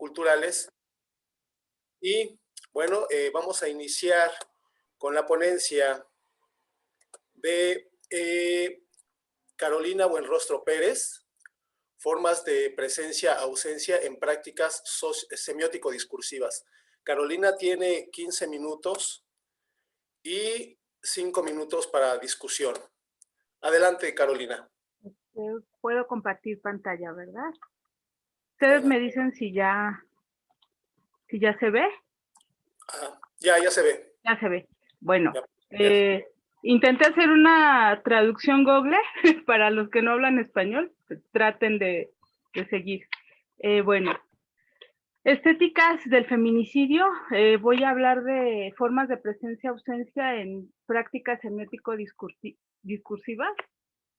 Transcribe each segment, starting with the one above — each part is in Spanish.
culturales. Y bueno, vamos a iniciar con la ponencia de Carolina Buenrostro Pérez, formas de presencia-ausencia en prácticas semiótico-discursivas. Carolina tiene 15 minutos y 5 minutos para discusión. Adelante, Carolina. Puedo compartir pantalla, ¿verdad? Ustedes Adelante. me dicen si ya se ve. Ya se ve. Ya se ve. Bueno, Ya. intenté hacer una traducción Google para los que no hablan español, pues, traten de seguir. Bueno, estéticas del feminicidio. Voy a hablar de formas de presencia-ausencia en prácticas semiótico-discursivas.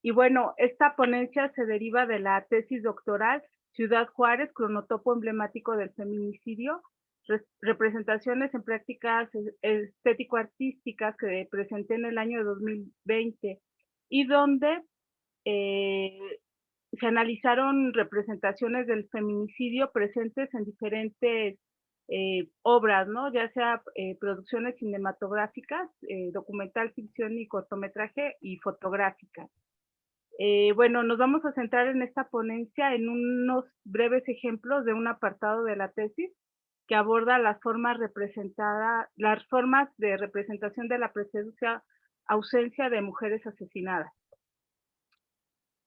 Y bueno, esta ponencia se deriva de la tesis doctoral Ciudad Juárez, cronotopo emblemático del feminicidio, representaciones en prácticas estético-artísticas que presenté en el año 2020 y donde se analizaron representaciones del feminicidio presentes en diferentes obras, ¿no? Ya sea producciones cinematográficas, documental, ficción y cortometraje y fotográficas. Bueno, nos vamos a centrar en esta ponencia en unos breves ejemplos de un apartado de la tesis que aborda las formas de representación de la presencia ausencia de mujeres asesinadas.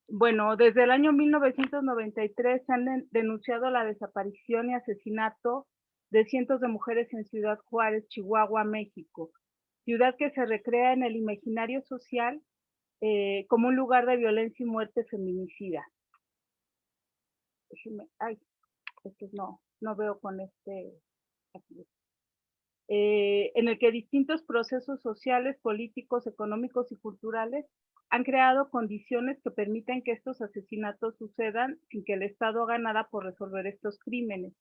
Bueno, desde el año 1993 se han denunciado la desaparición y asesinato de cientos de mujeres en Ciudad Juárez, Chihuahua, México, ciudad que se recrea en el imaginario social como un lugar de violencia y muerte feminicida. Ay, no veo con este. Aquí. En el que distintos procesos sociales, políticos, económicos y culturales han creado condiciones que permiten que estos asesinatos sucedan sin que el Estado haga nada por resolver estos crímenes.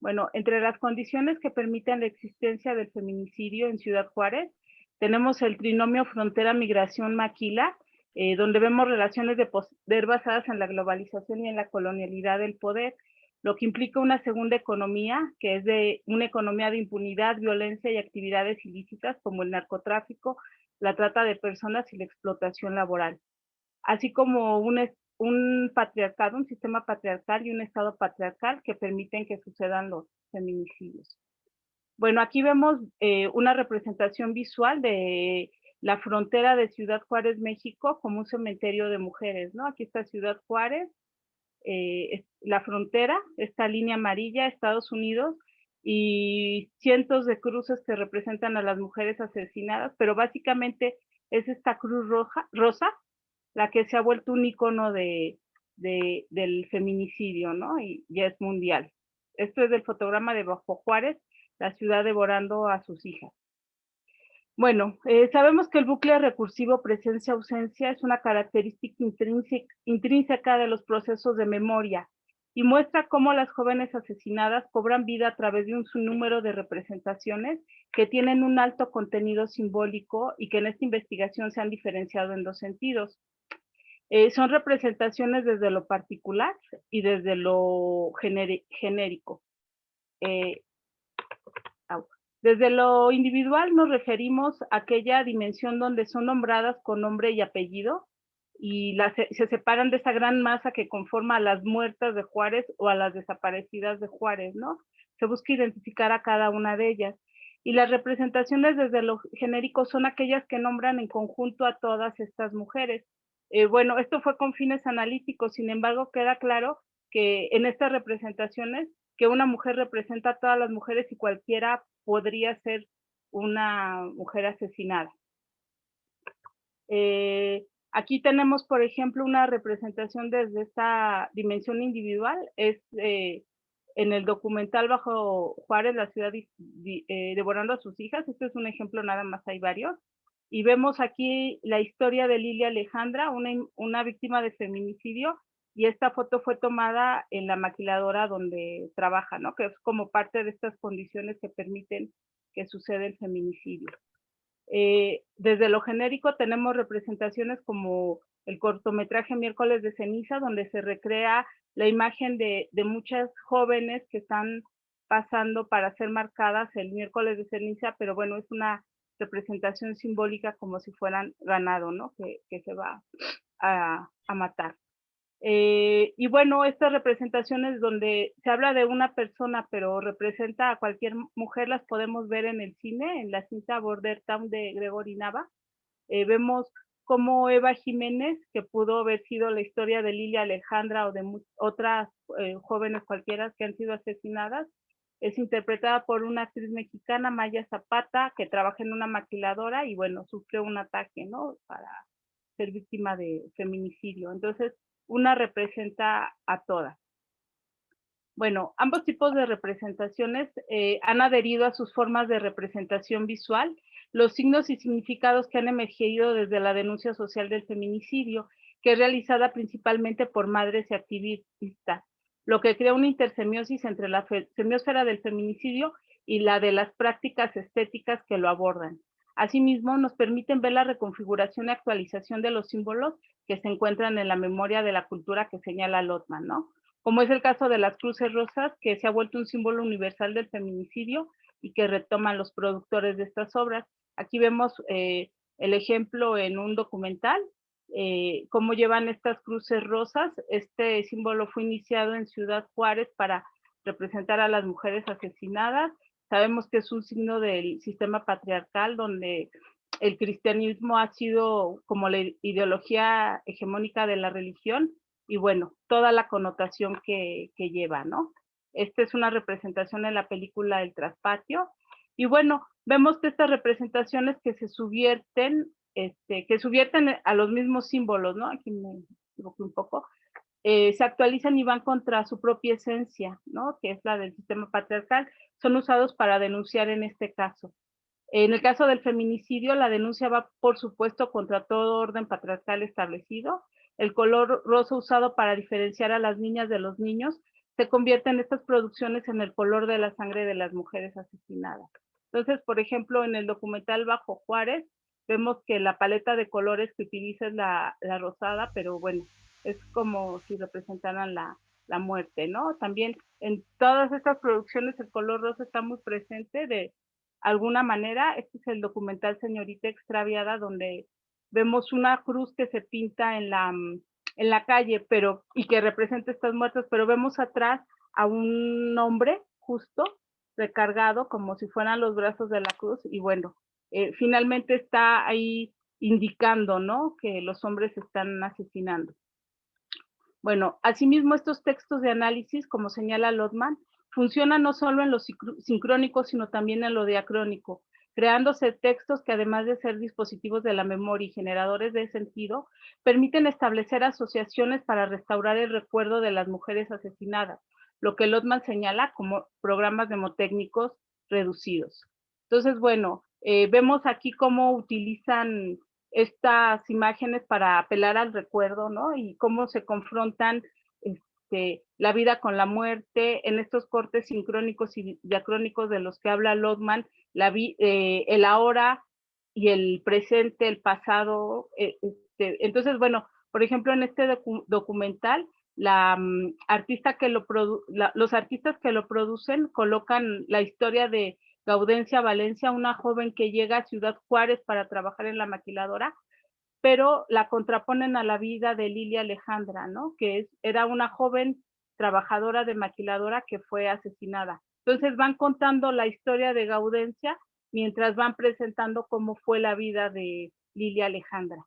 Bueno, entre las condiciones que permiten la existencia del feminicidio en Ciudad Juárez, tenemos el trinomio frontera-migración-maquila, donde vemos relaciones de poder basadas en la globalización y en la colonialidad del poder, lo que implica una segunda economía, que es de una economía de impunidad, violencia y actividades ilícitas como el narcotráfico, la trata de personas y la explotación laboral, así como un patriarcado, un sistema patriarcal y un estado patriarcal que permiten que sucedan los feminicidios. Bueno, aquí vemos una representación visual de la frontera de Ciudad Juárez, México, como un cementerio de mujeres, ¿no? Aquí está Ciudad Juárez, la frontera, esta línea amarilla, Estados Unidos, y cientos de cruces que representan a las mujeres asesinadas, pero básicamente es esta cruz rosa, la que se ha vuelto un icono del feminicidio, ¿no? Y ya es mundial. Esto es del fotograma de Bajo Juárez, la ciudad devorando a sus hijas. Bueno, sabemos que el bucle recursivo presencia-ausencia es una característica intrínseca de los procesos de memoria y muestra cómo las jóvenes asesinadas cobran vida a través de un sinnúmero de representaciones que tienen un alto contenido simbólico y que en esta investigación se han diferenciado en dos sentidos. Son representaciones desde lo particular y desde lo genérico. Desde lo individual nos referimos a aquella dimensión donde son nombradas con nombre y apellido y se separan de esa gran masa que conforma a las muertas de Juárez o a las desaparecidas de Juárez, ¿no? Se busca identificar a cada una de ellas. Y las representaciones desde lo genérico son aquellas que nombran en conjunto a todas estas mujeres. Bueno, esto fue con fines analíticos, sin embargo, queda claro que en estas representaciones que una mujer representa a todas las mujeres y cualquiera podría ser una mujer asesinada. Aquí tenemos, por ejemplo, una representación desde esta dimensión individual, es en el documental Bajo Juárez, la ciudad devorando a sus hijas. Este es un ejemplo, nada más hay varios. Y vemos aquí la historia de Lilia Alejandra, una víctima de feminicidio, y esta foto fue tomada en la maquiladora donde trabaja, ¿no? Que es como parte de estas condiciones que permiten que suceda el feminicidio. Desde lo genérico tenemos representaciones como el cortometraje Miércoles de Ceniza, donde se recrea la imagen de muchas jóvenes que están pasando para ser marcadas el miércoles de ceniza, pero bueno, es una representación simbólica como si fueran ganado, ¿no? Que se va a matar. Y bueno, estas representaciones donde se habla de una persona, pero representa a cualquier mujer, las podemos ver en el cine, en la cinta Border Town de Gregory Nava. Vemos cómo Eva Jiménez, que pudo haber sido la historia de Lilia Alejandra o de otras jóvenes cualquiera que han sido asesinadas, es interpretada por una actriz mexicana, Maya Zapata, que trabaja en una maquiladora y bueno, sufre un ataque, ¿no? Para ser víctima de feminicidio. Entonces, una representa a todas. Bueno, ambos tipos de representaciones han adherido a sus formas de representación visual, los signos y significados que han emergido desde la denuncia social del feminicidio, que es realizada principalmente por madres y activistas, lo que crea una intersemiosis entre la semiosfera del feminicidio y la de las prácticas estéticas que lo abordan. Asimismo, nos permiten ver la reconfiguración y actualización de los símbolos que se encuentran en la memoria de la cultura que señala Lotman, ¿no? Como es el caso de las cruces rosas, que se ha vuelto un símbolo universal del feminicidio y que retoman los productores de estas obras. Aquí vemos el ejemplo en un documental, cómo llevan estas cruces rosas. Este símbolo fue iniciado en Ciudad Juárez para representar a las mujeres asesinadas. Sabemos que es un signo del sistema patriarcal donde el cristianismo ha sido como la ideología hegemónica de la religión y bueno, toda la connotación que lleva, ¿no? Esta es una representación en la película El Traspatio. Y bueno, vemos que estas representaciones que se subvierten, que subvierten a los mismos símbolos, ¿no? Aquí me equivoqué un poco, se actualizan y van contra su propia esencia, ¿no? Que es la del sistema patriarcal, son usados para denunciar en este caso. En el caso del feminicidio, la denuncia va, por supuesto, contra todo orden patriarcal establecido. El color rosa usado para diferenciar a las niñas de los niños se convierte en estas producciones en el color de la sangre de las mujeres asesinadas. Entonces, por ejemplo, en el documental Bajo Juárez, vemos que la paleta de colores que utiliza es la rosada, pero bueno, es como si representaran la muerte, ¿no? También en todas estas producciones el color rosa está muy presente de alguna manera. Este es el documental Señorita Extraviada, donde vemos una cruz que se pinta en la calle, pero, y que representa estas muertes, pero vemos atrás a un hombre justo recargado como si fueran los brazos de la cruz y bueno, finalmente está ahí indicando, ¿no? Que los hombres están asesinando. Bueno, asimismo estos textos de análisis, como señala Lotman, funcionan no solo en lo sincrónico, sino también en lo diacrónico, creándose textos que además de ser dispositivos de la memoria y generadores de sentido, permiten establecer asociaciones para restaurar el recuerdo de las mujeres asesinadas, lo que Lotman señala como programas mnemotécnicos reducidos. Entonces, bueno, vemos aquí cómo utilizan estas imágenes para apelar al recuerdo, ¿no? Y cómo se confrontan la vida con la muerte en estos cortes sincrónicos y diacrónicos de los que habla Lotman, el ahora y el presente, el pasado. Entonces, bueno, por ejemplo, en este documental, los artistas que lo producen colocan la historia de Gaudencia Valencia, una joven que llega a Ciudad Juárez para trabajar en la maquiladora, pero la contraponen a la vida de Lilia Alejandra, ¿no? Que era una joven trabajadora de maquiladora que fue asesinada. Entonces van contando la historia de Gaudencia mientras van presentando cómo fue la vida de Lilia Alejandra.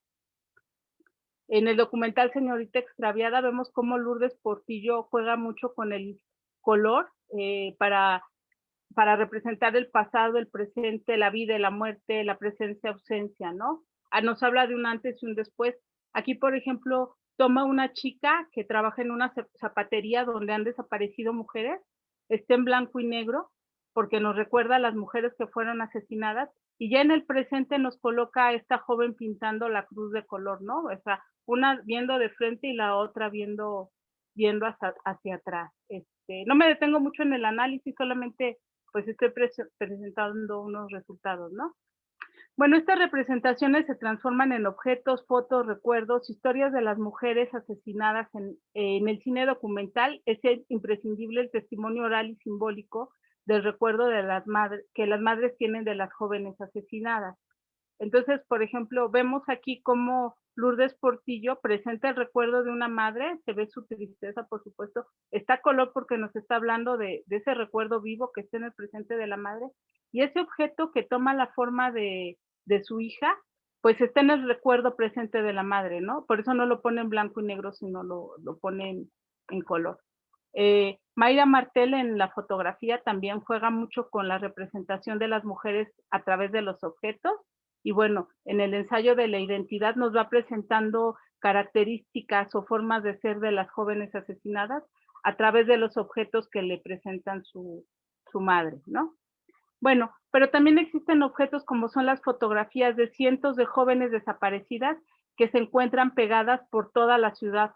En el documental Señorita Extraviada vemos cómo Lourdes Portillo juega mucho con el color para representar el pasado, el presente, la vida y la muerte, la presencia, ausencia, ¿no? Nos habla de un antes y un después. Aquí, por ejemplo, toma una chica que trabaja en una zapatería donde han desaparecido mujeres, está en blanco y negro, porque nos recuerda a las mujeres que fueron asesinadas, y ya en el presente nos coloca a esta joven pintando la cruz de color, ¿no? O sea, una viendo de frente y la otra viendo hacia atrás. No me detengo mucho en el análisis, solamente pues estoy presentando unos resultados, ¿no? Bueno, estas representaciones se transforman en objetos, fotos, recuerdos, historias de las mujeres asesinadas en el cine documental. Es imprescindible el testimonio oral y simbólico del recuerdo de las madres, que las madres tienen de las jóvenes asesinadas. Entonces, por ejemplo, vemos aquí cómo Lourdes Portillo presenta el recuerdo de una madre, se ve su tristeza, por supuesto, está a color porque nos está hablando de ese recuerdo vivo que está en el presente de la madre, y ese objeto que toma la forma de su hija, pues está en el recuerdo presente de la madre, ¿no? Por eso no lo pone en blanco y negro, sino lo pone en color. Mayra Martel en la fotografía también juega mucho con la representación de las mujeres a través de los objetos, y bueno, en el ensayo de la identidad nos va presentando características o formas de ser de las jóvenes asesinadas a través de los objetos que le presentan su madre, ¿no? Bueno, pero también existen objetos como son las fotografías de cientos de jóvenes desaparecidas que se encuentran pegadas por toda la ciudad,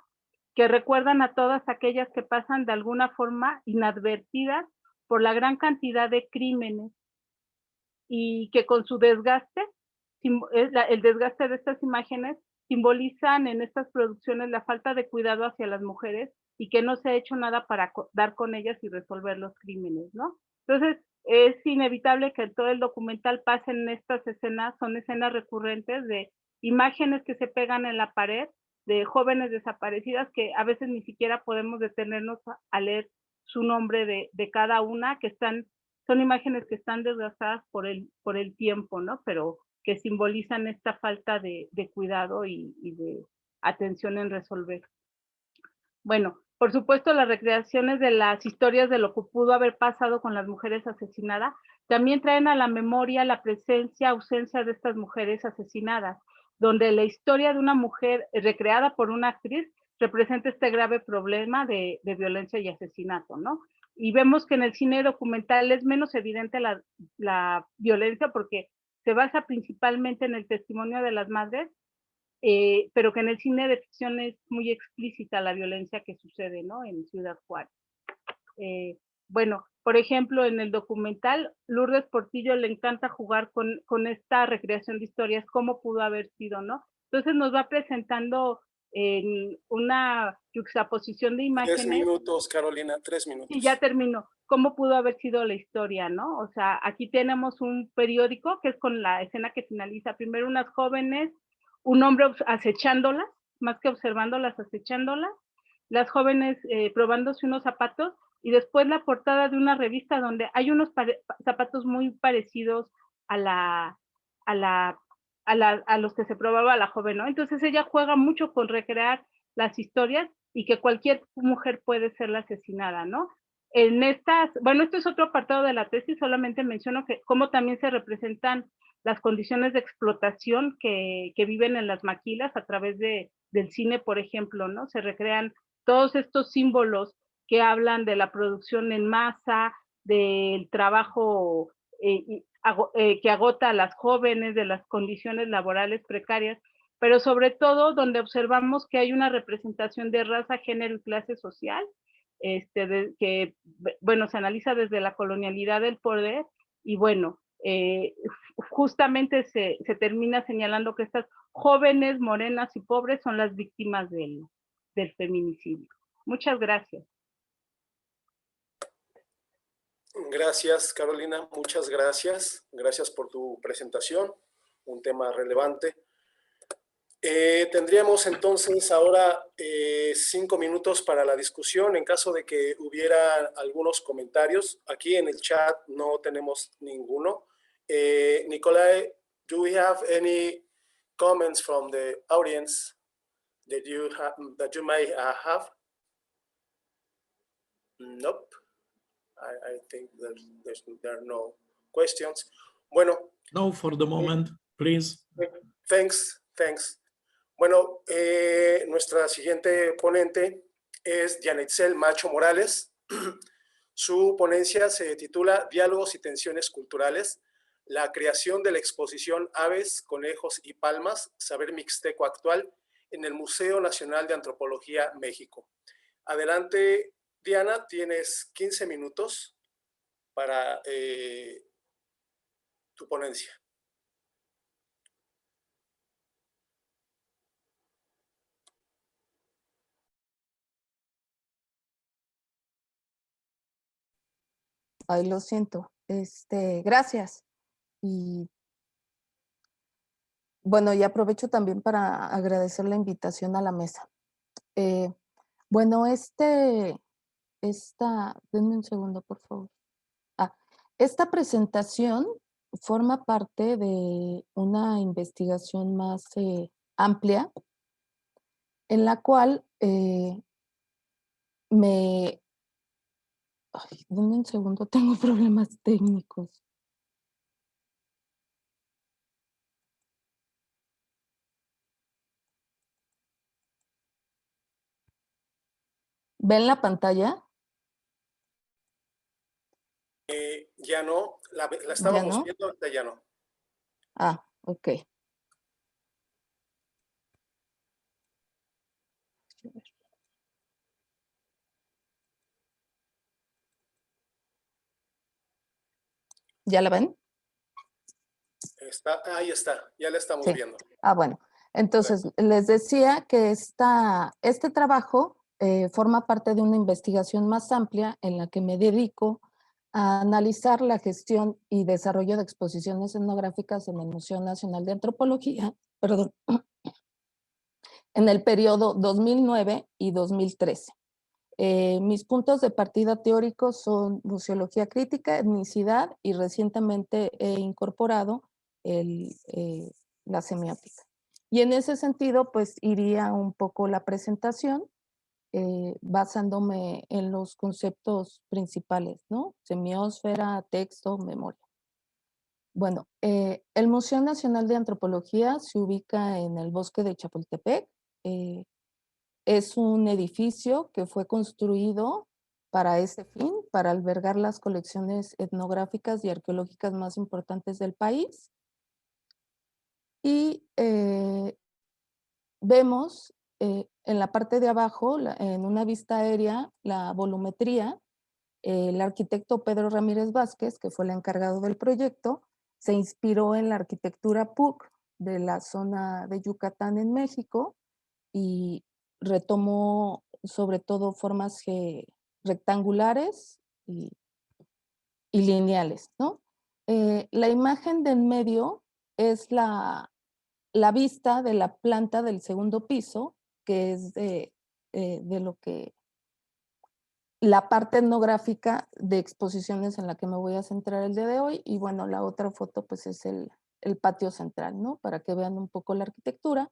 que recuerdan a todas aquellas que pasan de alguna forma inadvertidas por la gran cantidad de crímenes y que con su desgaste, el desgaste de estas imágenes simbolizan en estas producciones la falta de cuidado hacia las mujeres y que no se ha hecho nada para dar con ellas y resolver los crímenes, ¿no? Entonces, es inevitable que todo el documental pase en estas escenas, son escenas recurrentes de imágenes que se pegan en la pared, de jóvenes desaparecidas que a veces ni siquiera podemos detenernos a leer su nombre de cada una, que son imágenes que están desgastadas por el tiempo, ¿no? Pero que simbolizan esta falta de cuidado y de atención en resolver. Bueno, por supuesto, las recreaciones de las historias de lo que pudo haber pasado con las mujeres asesinadas también traen a la memoria la presencia, ausencia de estas mujeres asesinadas, donde la historia de una mujer recreada por una actriz representa este grave problema de violencia y asesinato, ¿no? Y vemos que en el cine documental es menos evidente la violencia porque se basa principalmente en el testimonio de las madres, pero que en el cine de ficción es muy explícita la violencia que sucede, ¿no? En Ciudad Juárez. Bueno, por ejemplo, en el documental, Lourdes Portillo le encanta jugar con esta recreación de historias, cómo pudo haber sido, ¿no? Entonces nos va presentando en una juxtaposición de 3 imágenes. minutos, Carolina, 3 Sí, ya minutos. terminó. ¿Cómo pudo haber sido la historia, no? O sea, aquí tenemos un periódico que es con la escena que finaliza. Primero unas jóvenes, un hombre acechándolas, más que observándolas, acechándolas, las jóvenes probándose unos zapatos y después la portada de una revista donde hay unos zapatos muy parecidos a la, a la, a los que se probaba la joven, ¿no? Entonces ella juega mucho con recrear las historias y que cualquier mujer puede ser la asesinada, ¿no? En estas, bueno, esto es otro apartado de la tesis, solamente menciono que cómo también se representan las condiciones de explotación que viven en las maquilas a través del cine, por ejemplo, ¿no? Se recrean todos estos símbolos que hablan de la producción en masa, del trabajo que agota a las jóvenes, de las condiciones laborales precarias, pero sobre todo donde observamos que hay una representación de raza, género y clase social, que, bueno, se analiza desde la colonialidad del poder y bueno, justamente se termina señalando que estas jóvenes, morenas y pobres son las víctimas del feminicidio. Muchas gracias. Gracias, Carolina, muchas gracias. Gracias por tu presentación, un tema relevante. Tendríamos entonces ahora 5 minutos para la discusión. En caso de que hubiera algunos comentarios, aquí en el chat no tenemos ninguno. Nicolai, do we have any comments from the audience that you may have? Nope. I think there are no questions. Bueno. No, for the moment, please. Thanks. Bueno, nuestra siguiente ponente es Yanetzel Macho Morales. Su ponencia se titula Diálogos y tensiones culturales, la creación de la exposición Aves, Conejos y Palmas, Saber Mixteco Actual en el Museo Nacional de Antropología, México. Adelante, Diana, tienes 15 minutos para tu ponencia. Ay, lo siento. Gracias. Y bueno, y aprovecho también para agradecer la invitación a la mesa. Bueno, denme un segundo, por favor. Esta presentación forma parte de una investigación más amplia en la cual denme un segundo, tengo problemas técnicos. ¿Ven la pantalla? Ya no, la ¿Ya estábamos no? viendo, ahorita ya no. Ok. ¿Ya la ven? Ahí está, ya la estamos Sí. viendo. Bueno. Entonces, les decía que este trabajo forma parte de una investigación más amplia en la que me dedico a analizar la gestión y desarrollo de exposiciones etnográficas en el Museo Nacional de Antropología, perdón, en el periodo 2009 y 2013. Mis puntos de partida teóricos son museología crítica, etnicidad y recientemente he incorporado la semiótica. Y en ese sentido, pues iría un poco la presentación basándome en los conceptos principales, ¿no? Semiósfera, texto, memoria. Bueno, el Museo Nacional de Antropología se ubica en el bosque de Chapultepec. Es un edificio que fue construido para ese fin, para albergar las colecciones etnográficas y arqueológicas más importantes del país. Y vemos en la parte de abajo, en una vista aérea, la volumetría. El arquitecto Pedro Ramírez Vázquez, que fue el encargado del proyecto, se inspiró en la arquitectura PUC de la zona de Yucatán en México y retomó sobre todo formas rectangulares y lineales, ¿no? La imagen de en medio es la vista de la planta del segundo piso, que es de lo que la parte etnográfica de exposiciones en la que me voy a centrar el día de hoy. Y bueno, la otra foto pues es el patio central, ¿no? Para que vean un poco la arquitectura.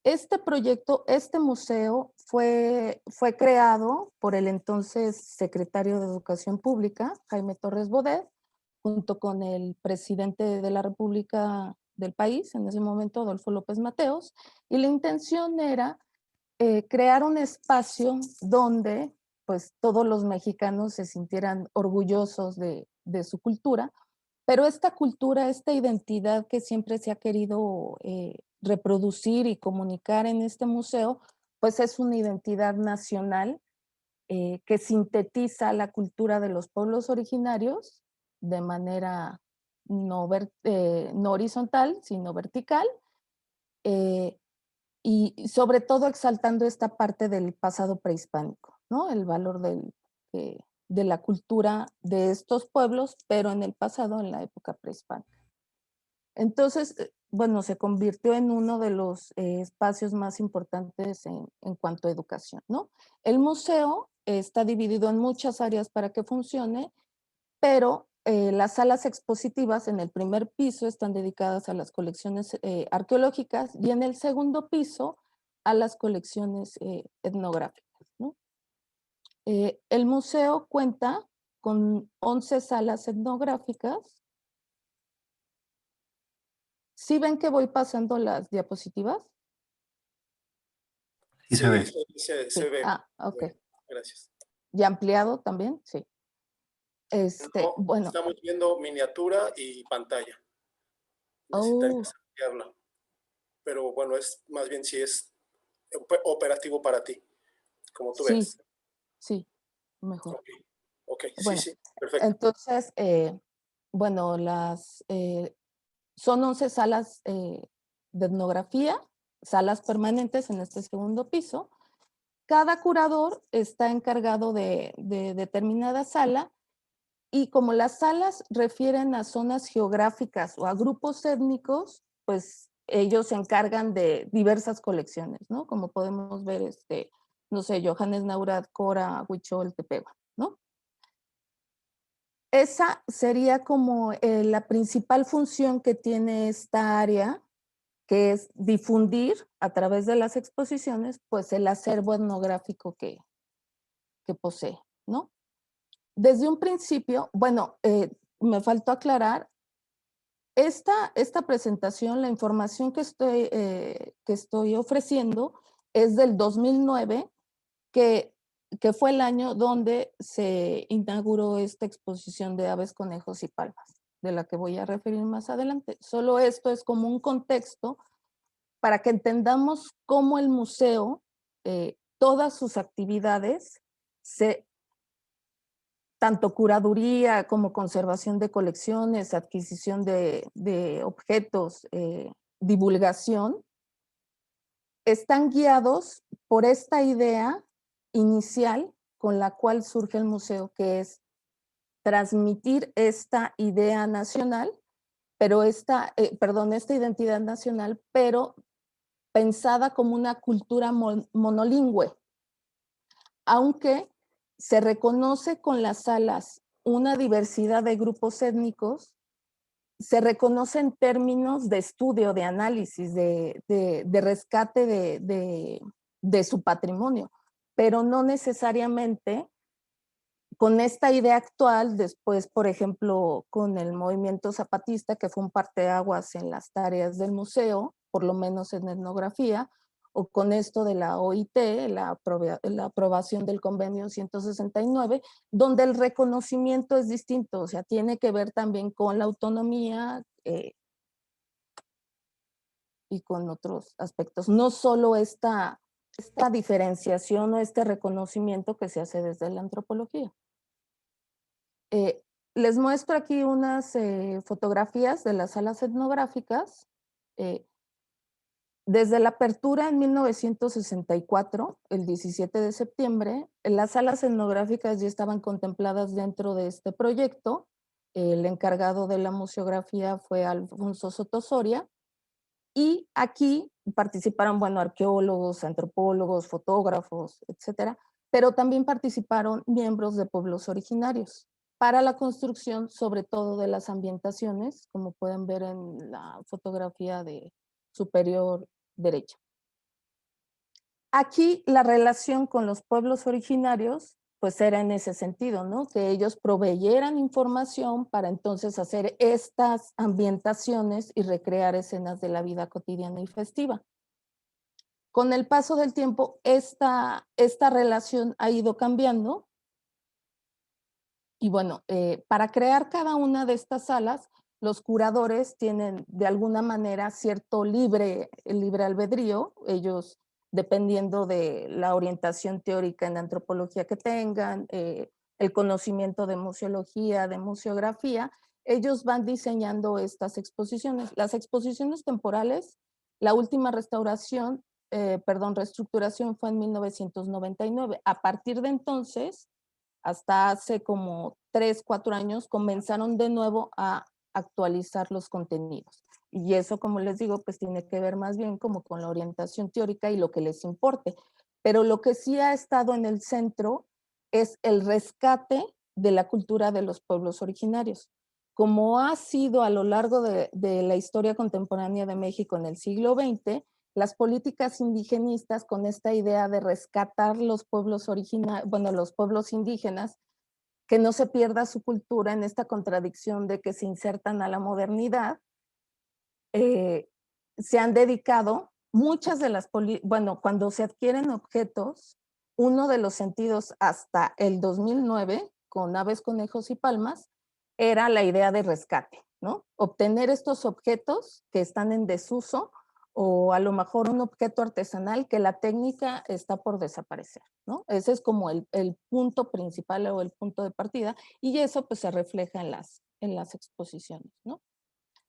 Este proyecto, este museo fue creado por el entonces secretario de Educación Pública, Jaime Torres Bodet, junto con el presidente de la República del país, en ese momento, Adolfo López Mateos, y la intención era crear un espacio donde pues todos los mexicanos se sintieran orgullosos de su cultura, pero esta cultura, esta identidad que siempre se ha querido reproducir y comunicar en este museo, pues es una identidad nacional que sintetiza la cultura de los pueblos originarios de manera no horizontal, sino vertical, y sobre todo exaltando esta parte del pasado prehispánico, ¿no? El valor de la cultura de estos pueblos, pero en el pasado, en la época prehispánica. Entonces, bueno, se convirtió en uno de los espacios más importantes en cuanto a educación, ¿no? El museo está dividido en muchas áreas para que funcione, pero las salas expositivas en el primer piso están dedicadas a las colecciones arqueológicas y en el segundo piso a las colecciones etnográficas, ¿no? El museo cuenta con 11 salas etnográficas. ¿Sí ven que voy pasando las diapositivas? Sí se ve. Se ve. Ok. Gracias. ¿Y ampliado también? Sí. No, Bueno. estamos viendo miniatura y pantalla. Oh. Necesitarías ampliarla. Pero bueno, es más bien si es operativo para ti, como tú ves. Sí, mejor. Ok, Bueno, sí, perfecto. entonces, bueno, son 11 salas de etnografía, salas permanentes en este segundo piso. Cada curador está encargado de determinada sala Y como las salas refieren a zonas geográficas o a grupos étnicos, pues ellos se encargan de diversas colecciones, ¿no? Como podemos ver, no sé, Johannes Naurat, Cora, Huichol, Tepehua, ¿no? Esa sería como la principal función que tiene esta área, que es difundir a través de las exposiciones, pues el acervo etnográfico que posee, ¿no? Desde un principio, bueno, me faltó aclarar, esta presentación, la información que estoy ofreciendo es del 2009, que fue el año donde se inauguró esta exposición de aves, conejos y palmas, de la que voy a referir más adelante. Solo esto es como un contexto para que entendamos cómo el museo, todas sus actividades, tanto curaduría como conservación de colecciones, adquisición de objetos, divulgación, están guiados por esta idea inicial con la cual surge el museo, que es transmitir esta idea nacional, pero esta identidad nacional, pero pensada como una cultura monolingüe, aunque se reconoce con las salas una diversidad de grupos étnicos, se reconoce en términos de estudio, de análisis, de rescate de su patrimonio, pero no necesariamente con esta idea actual, después, por ejemplo, con el movimiento zapatista, que fue un parteaguas en las tareas del museo, por lo menos en etnografía, o con esto de la OIT, la aprobación del convenio 169, donde el reconocimiento es distinto, o sea, tiene que ver también con la autonomía y con otros aspectos, no solo esta diferenciación o este reconocimiento que se hace desde la antropología. Les muestro aquí unas fotografías de las salas etnográficas. Desde la apertura en 1964, el 17 de septiembre, las salas etnográficas ya estaban contempladas dentro de este proyecto. El encargado de la museografía fue Alfonso Soto Soria. Y aquí participaron, bueno, arqueólogos, antropólogos, fotógrafos, etcétera, pero también participaron miembros de pueblos originarios para la construcción, sobre todo de las ambientaciones, como pueden ver en la fotografía de superior derecha. Aquí la relación con los pueblos originarios, pues era en ese sentido, ¿no? Que ellos proveyeran información para entonces hacer estas ambientaciones y recrear escenas de la vida cotidiana y festiva. Con el paso del tiempo, esta relación ha ido cambiando. Y bueno, para crear cada una de estas salas, los curadores tienen de alguna manera cierto libre albedrío. Ellos, dependiendo de la orientación teórica en antropología que tengan, el conocimiento de museología, de museografía, ellos van diseñando estas exposiciones. Las exposiciones temporales, la última reestructuración fue en 1999. A partir de entonces, hasta hace como 3, 4 años, comenzaron de nuevo a actualizar los contenidos. Y eso, como les digo, pues tiene que ver más bien como con la orientación teórica y lo que les importe. Pero lo que sí ha estado en el centro es el rescate de la cultura de los pueblos originarios. Como ha sido a lo largo de la historia contemporánea de México en el siglo XX, las políticas indigenistas con esta idea de rescatar los pueblos los pueblos indígenas, que no se pierda su cultura en esta contradicción de que se insertan a la modernidad, se han dedicado muchas de las, cuando se adquieren objetos, uno de los sentidos hasta el 2009, con aves, conejos y palmas, era la idea de rescate, ¿no? Obtener estos objetos que están en desuso, o a lo mejor un objeto artesanal que la técnica está por desaparecer, ¿no? Ese es como el punto principal o el punto de partida, y eso pues se refleja en las exposiciones, ¿no?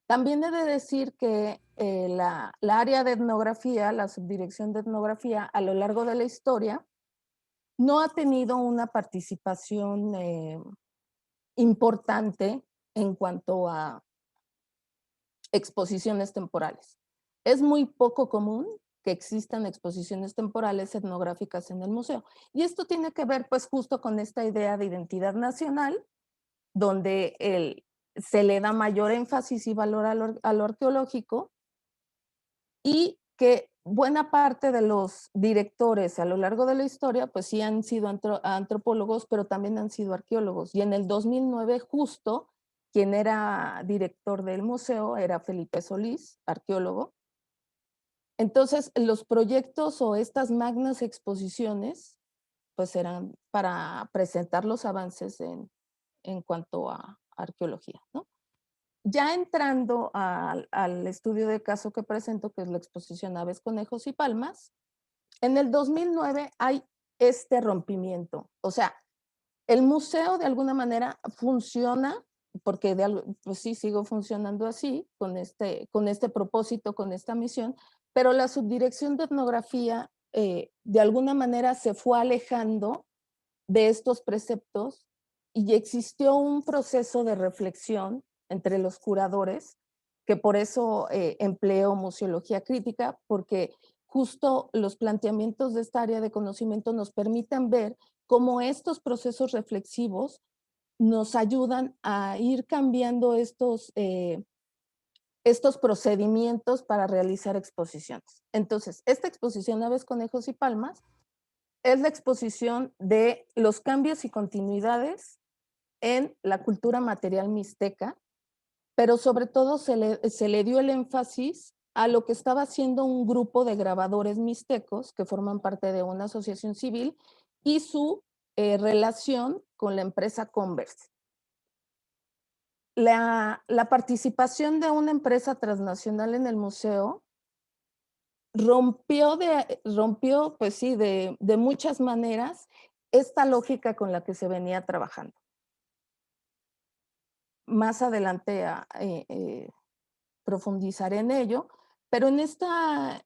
También he de decir que la área de etnografía, la subdirección de etnografía, a lo largo de la historia, no ha tenido una participación importante en cuanto a exposiciones temporales. Es muy poco común que existan exposiciones temporales etnográficas en el museo. Y esto tiene que ver pues justo con esta idea de identidad nacional, donde se le da mayor énfasis y valor a lo arqueológico, y que buena parte de los directores a lo largo de la historia, pues sí han sido antropólogos, pero también han sido arqueólogos. Y en el 2009 justo quien era director del museo era Felipe Solís, arqueólogo. Entonces, los proyectos o estas magnas exposiciones, pues eran para presentar los avances en cuanto a arqueología, ¿no? Ya entrando al estudio de caso que presento, que es la exposición Aves, Conejos y Palmas, en el 2009 hay este rompimiento. O sea, el museo de alguna manera funciona, porque pues sí, sigo funcionando así, con este propósito, con esta misión, pero la subdirección de etnografía de alguna manera se fue alejando de estos preceptos y existió un proceso de reflexión entre los curadores, que por eso empleo museología crítica, porque justo los planteamientos de esta área de conocimiento nos permiten ver cómo estos procesos reflexivos nos ayudan a ir cambiando estos procedimientos para realizar exposiciones. Entonces, esta exposición Aves, Conejos y Palmas es la exposición de los cambios y continuidades en la cultura material mixteca, pero sobre todo se le dio el énfasis a lo que estaba haciendo un grupo de grabadores mixtecos que forman parte de una asociación civil y su relación con la empresa Converse. La participación de una empresa transnacional en el museo rompió, pues sí, de muchas maneras esta lógica con la que se venía trabajando. Más adelante profundizaré en ello, pero en estas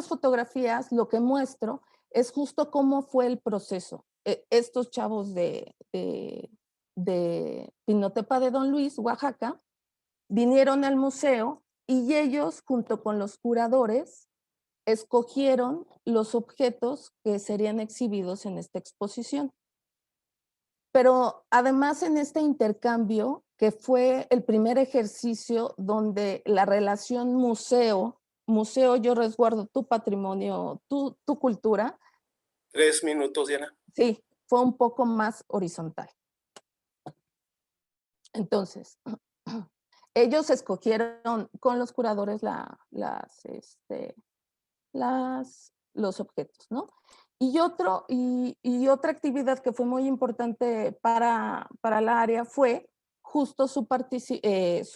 fotografías lo que muestro es justo cómo fue el proceso. Estos chavos de Pinotepa de Don Luis, Oaxaca, vinieron al museo y ellos, junto con los curadores, escogieron los objetos que serían exhibidos en esta exposición. Pero además en este intercambio, que fue el primer ejercicio donde la relación museo, yo resguardo tu patrimonio, tu cultura. 3 minutos, Diana. Sí, fue un poco más horizontal. Entonces, ellos escogieron con los curadores los objetos, ¿no? Y otra actividad que fue muy importante para la área fue justo su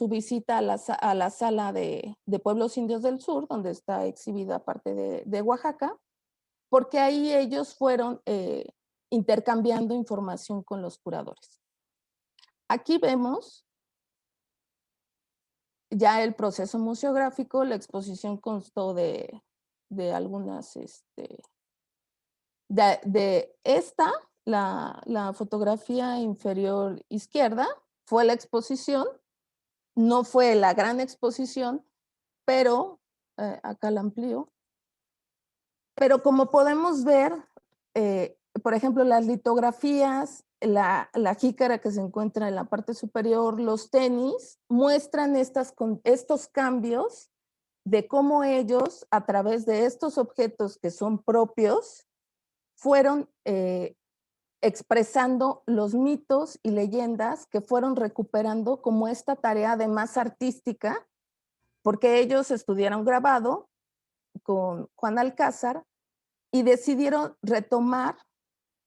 visita a la sala de Pueblos Indios del Sur, donde está exhibida parte de Oaxaca, porque ahí ellos fueron intercambiando información con los curadores. Aquí vemos ya el proceso museográfico. La exposición constó de algunas, la fotografía inferior izquierda fue la exposición, no fue la gran exposición, pero acá la amplío. Pero como podemos ver, por ejemplo, las litografías, la jícara que se encuentra en la parte superior, los tenis, muestran estos cambios de cómo ellos, a través de estos objetos que son propios, fueron expresando los mitos y leyendas que fueron recuperando como esta tarea además artística, porque ellos estudiaron grabado con Juan Alcázar y decidieron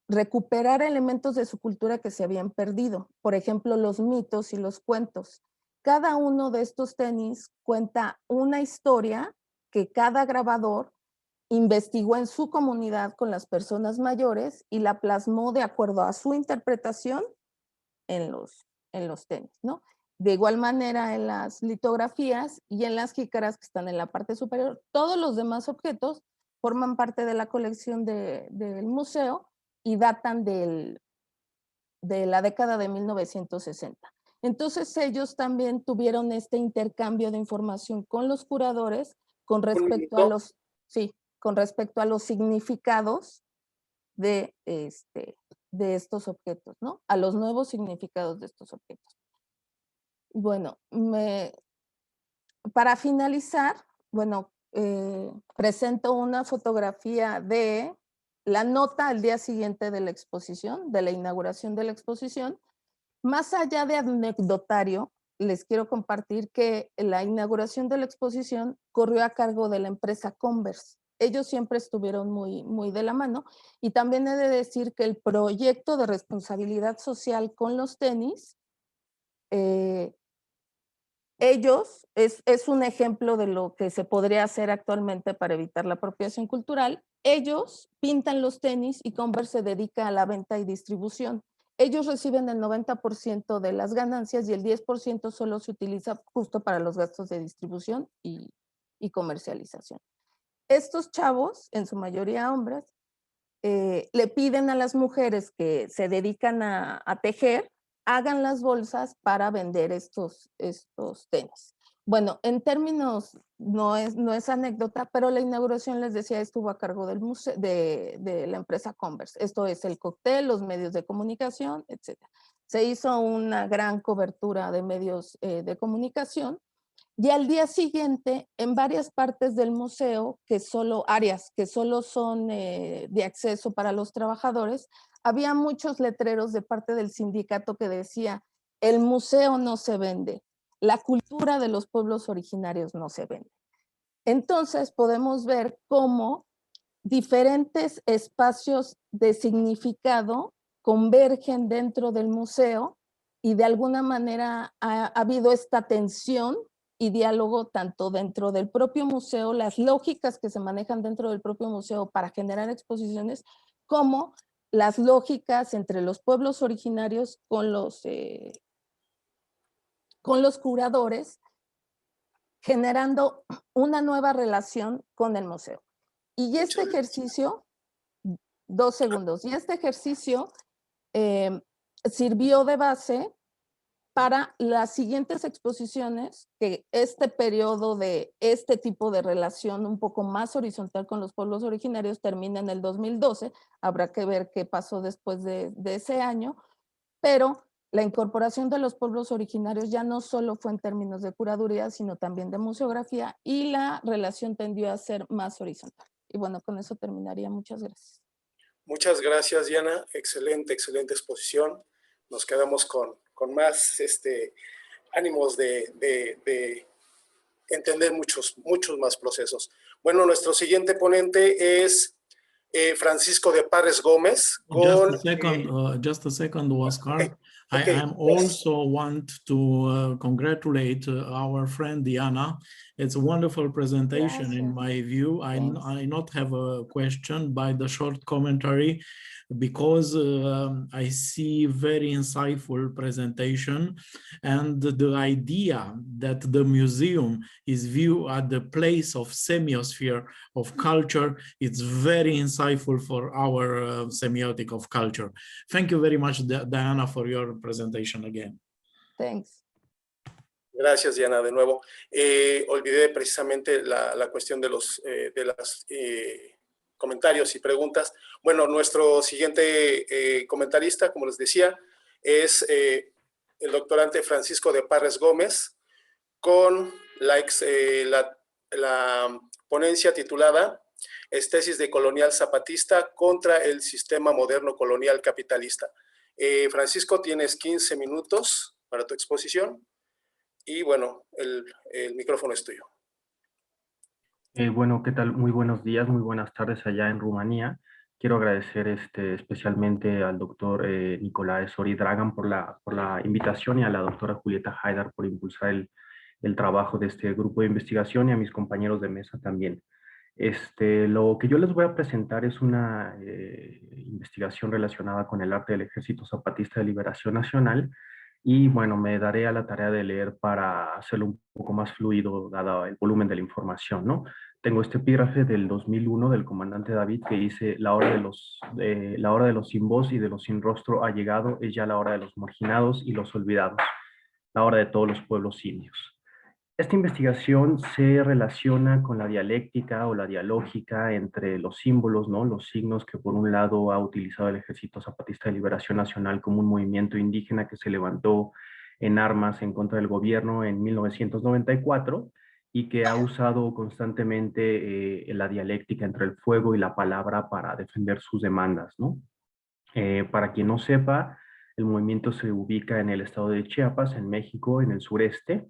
recuperar elementos de su cultura que se habían perdido. Por ejemplo, los mitos y los cuentos. Cada uno de estos tenis cuenta una historia que cada grabador investigó en su comunidad con las personas mayores y la plasmó de acuerdo a su interpretación en los tenis, ¿no? De igual manera en las litografías y en las jícaras que están en la parte superior. Todos los demás objetos forman parte de la colección del museo y datan del de la década de 1960. Entonces ellos también tuvieron este intercambio de información con los curadores con respecto a los, sí, con respecto a los significados de estos objetos, ¿no? A los nuevos significados de estos objetos. Bueno, para finalizar, bueno, presento una fotografía de la nota al día siguiente de la exposición, de la inauguración de la exposición. Más allá de anecdotario, les quiero compartir que la inauguración de la exposición corrió a cargo de la empresa Converse. Ellos siempre estuvieron muy de la mano, y también he de decir que el proyecto de responsabilidad social con los tenis, ellos, es un ejemplo de lo que se podría hacer actualmente para evitar la apropiación cultural. Ellos pintan los tenis y Converse se dedica a la venta y distribución. Ellos reciben el 90% de las ganancias y el 10% solo se utiliza justo para los gastos de distribución y comercialización. Estos chavos, en su mayoría hombres, le piden a las mujeres que se dedican a tejer, hagan las bolsas para vender estos tenis. Bueno, en términos, no es anécdota, pero la inauguración, les decía, estuvo a cargo del museo, de la empresa Converse. Esto es el cóctel, los medios de comunicación, etc. Se hizo una gran cobertura de medios de comunicación. Y al día siguiente, en varias partes del museo, áreas que solo son de acceso para los trabajadores, había muchos letreros de parte del sindicato que decía: el museo no se vende, la cultura de los pueblos originarios no se vende. Entonces podemos ver cómo diferentes espacios de significado convergen dentro del museo, y de alguna manera ha habido esta tensión y diálogo tanto dentro del propio museo, las lógicas que se manejan dentro del propio museo para generar exposiciones, como las lógicas entre los pueblos originarios con los curadores, generando una nueva relación con el museo. Y este ejercicio, 2 segundos, y este ejercicio sirvió de base para las siguientes exposiciones, que este periodo de este tipo de relación un poco más horizontal con los pueblos originarios termina en el 2012, habrá que ver qué pasó después de ese año, pero la incorporación de los pueblos originarios ya no solo fue en términos de curaduría, sino también de museografía, y la relación tendió a ser más horizontal. Y bueno, con eso terminaría. Muchas gracias. Muchas gracias, Diana. Excelente exposición. Nos quedamos con más ánimos de entender muchos más procesos. Bueno, nuestro siguiente ponente es Francisco de Parres Gómez. Just a second, Oscar. Okay. I also want to congratulate our friend Diana. It's a wonderful presentation. Gracias. In my view. I not have a question by the short commentary, because I see very insightful presentation, and the idea that the museum is viewed at the place of semiosphere of culture, it's very insightful for our semiotic of culture. Thank you very much, Diana, for your presentation again. Thanks. Gracias, Diana, de nuevo. Olvidé precisamente la cuestión de los comentarios y preguntas. Bueno, nuestro siguiente comentarista, como les decía, es el doctorante Francisco de Parres Gómez, con la ponencia titulada Estesis de colonial zapatista contra el sistema moderno colonial capitalista. Francisco, tienes 15 minutos para tu exposición y bueno, el micrófono es tuyo. Bueno, ¿qué tal? Muy buenos días, muy buenas tardes allá en Rumanía. Quiero agradecer especialmente al doctor Nicolae Sori Dragan por la invitación, y a la doctora Julieta Haidar por impulsar el trabajo de este grupo de investigación, y a mis compañeros de mesa también. Lo que yo les voy a presentar es una investigación relacionada con el arte del Ejército Zapatista de Liberación Nacional, y bueno, me daré a la tarea de leer para hacerlo un poco más fluido, dado el volumen de la información, ¿no? Tengo este epígrafe del 2001 del comandante David que dice: la hora de los sin voz y de los sin rostro ha llegado, es ya la hora de los marginados y los olvidados, la hora de todos los pueblos indios. Esta investigación se relaciona con la dialéctica o la dialógica entre los símbolos, ¿no? Los signos que por un lado ha utilizado el Ejército Zapatista de Liberación Nacional como un movimiento indígena que se levantó en armas en contra del gobierno en 1994 y que ha usado constantemente la dialéctica entre el fuego y la palabra para defender sus demandas, ¿no? Para quien no sepa, el movimiento se ubica en el estado de Chiapas, en México, en el sureste.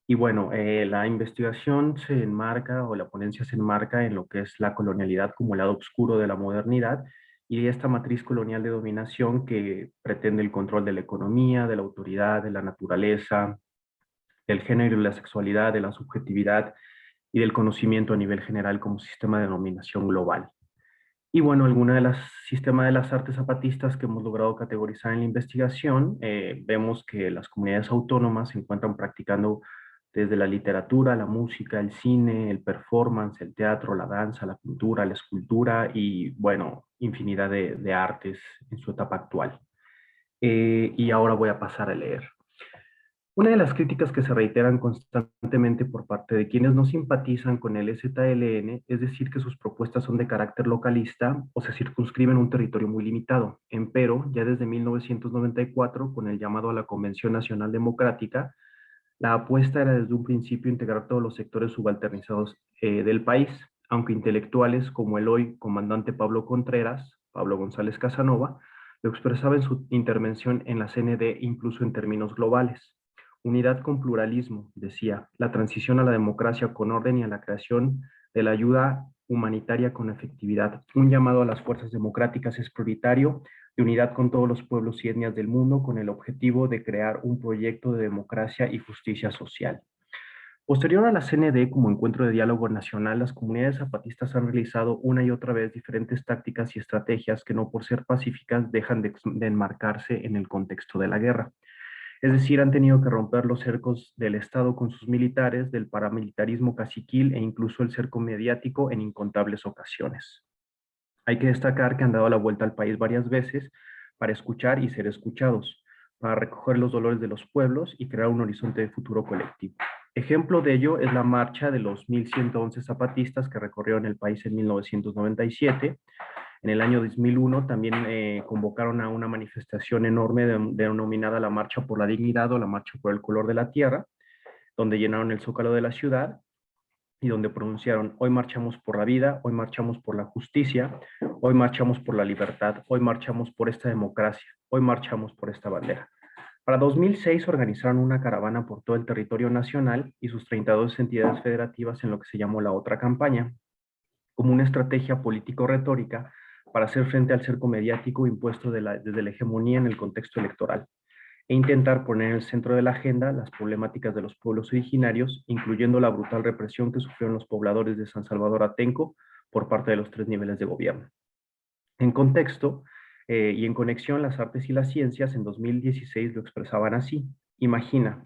Y bueno, la investigación se enmarca, o la ponencia se enmarca en lo que es la colonialidad como el lado oscuro de la modernidad y esta matriz colonial de dominación que pretende el control de la economía, de la autoridad, de la naturaleza, del género y la sexualidad, de la subjetividad y del conocimiento a nivel general como sistema de dominación global. Y bueno, alguna de las sistemas de las artes zapatistas que hemos logrado categorizar en la investigación, vemos que las comunidades autónomas se encuentran practicando desde la literatura, la música, el cine, el performance, el teatro, la danza, la pintura, la escultura y, bueno, infinidad de artes en su etapa actual. Y ahora voy a pasar a leer. Una de las críticas que se reiteran constantemente por parte de quienes no simpatizan con el EZLN es decir que sus propuestas son de carácter localista o se circunscriben a un territorio muy limitado. Empero, ya desde 1994, con el llamado a la Convención Nacional Democrática, la apuesta era desde un principio integrar todos los sectores subalternizados del país, aunque intelectuales como el hoy comandante Pablo Contreras, Pablo González Casanova, lo expresaba en su intervención en la CND incluso en términos globales. Unidad con pluralismo, decía, la transición a la democracia con orden y a la creación de la ayuda humanitaria con efectividad. Un llamado a las fuerzas democráticas es prioritario, de unidad con todos los pueblos y etnias del mundo, con el objetivo de crear un proyecto de democracia y justicia social. Posterior a la CND como encuentro de diálogo nacional, las comunidades zapatistas han realizado una y otra vez diferentes tácticas y estrategias que no por ser pacíficas dejan de enmarcarse en el contexto de la guerra. Es decir, han tenido que romper los cercos del Estado con sus militares, del paramilitarismo caciquil e incluso el cerco mediático en incontables ocasiones. Hay que destacar que han dado la vuelta al país varias veces para escuchar y ser escuchados, para recoger los dolores de los pueblos y crear un horizonte de futuro colectivo. Ejemplo de ello es la marcha de los 1111 zapatistas que recorrieron el país en 1997. En el año 2001 también convocaron a una manifestación enorme denominada la Marcha por la Dignidad o la Marcha por el Color de la Tierra, donde llenaron el zócalo de la ciudad y donde pronunciaron: hoy marchamos por la vida, hoy marchamos por la justicia, hoy marchamos por la libertad, hoy marchamos por esta democracia, hoy marchamos por esta bandera. Para 2006 organizaron una caravana por todo el territorio nacional y sus 32 entidades federativas en lo que se llamó la Otra Campaña, como una estrategia político-retórica para hacer frente al cerco mediático impuesto desde la hegemonía en el contexto electoral e intentar poner en el centro de la agenda las problemáticas de los pueblos originarios, incluyendo la brutal represión que sufrieron los pobladores de San Salvador Atenco por parte de los 3 niveles de gobierno. En contexto y en conexión, las artes y las ciencias en 2016 lo expresaban así: imagina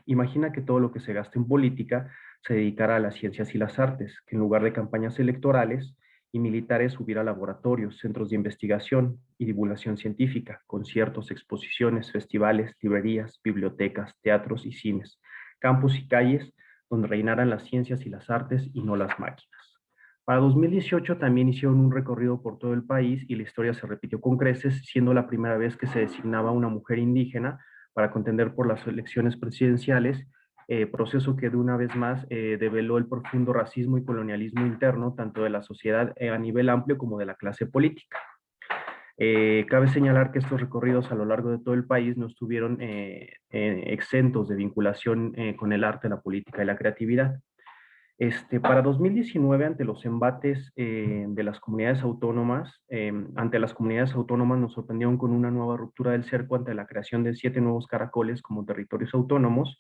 que todo lo que se gasta en política se dedicara a las ciencias y las artes, que en lugar de campañas electorales y militares hubiera laboratorios, centros de investigación y divulgación científica, conciertos, exposiciones, festivales, librerías, bibliotecas, teatros y cines, campos y calles donde reinaran las ciencias y las artes y no las máquinas. Para 2018 también hicieron un recorrido por todo el país y la historia se repitió con creces, siendo la primera vez que se designaba una mujer indígena para contender por las elecciones presidenciales, proceso que de una vez más develó el profundo racismo y colonialismo interno, tanto de la sociedad a nivel amplio como de la clase política. Cabe señalar que estos recorridos a lo largo de todo el país no estuvieron exentos de vinculación con el arte, la política y la creatividad. Para 2019, ante los embates de las comunidades autónomas, nos sorprendieron con una nueva ruptura del cerco ante la creación de 7 nuevos caracoles como territorios autónomos,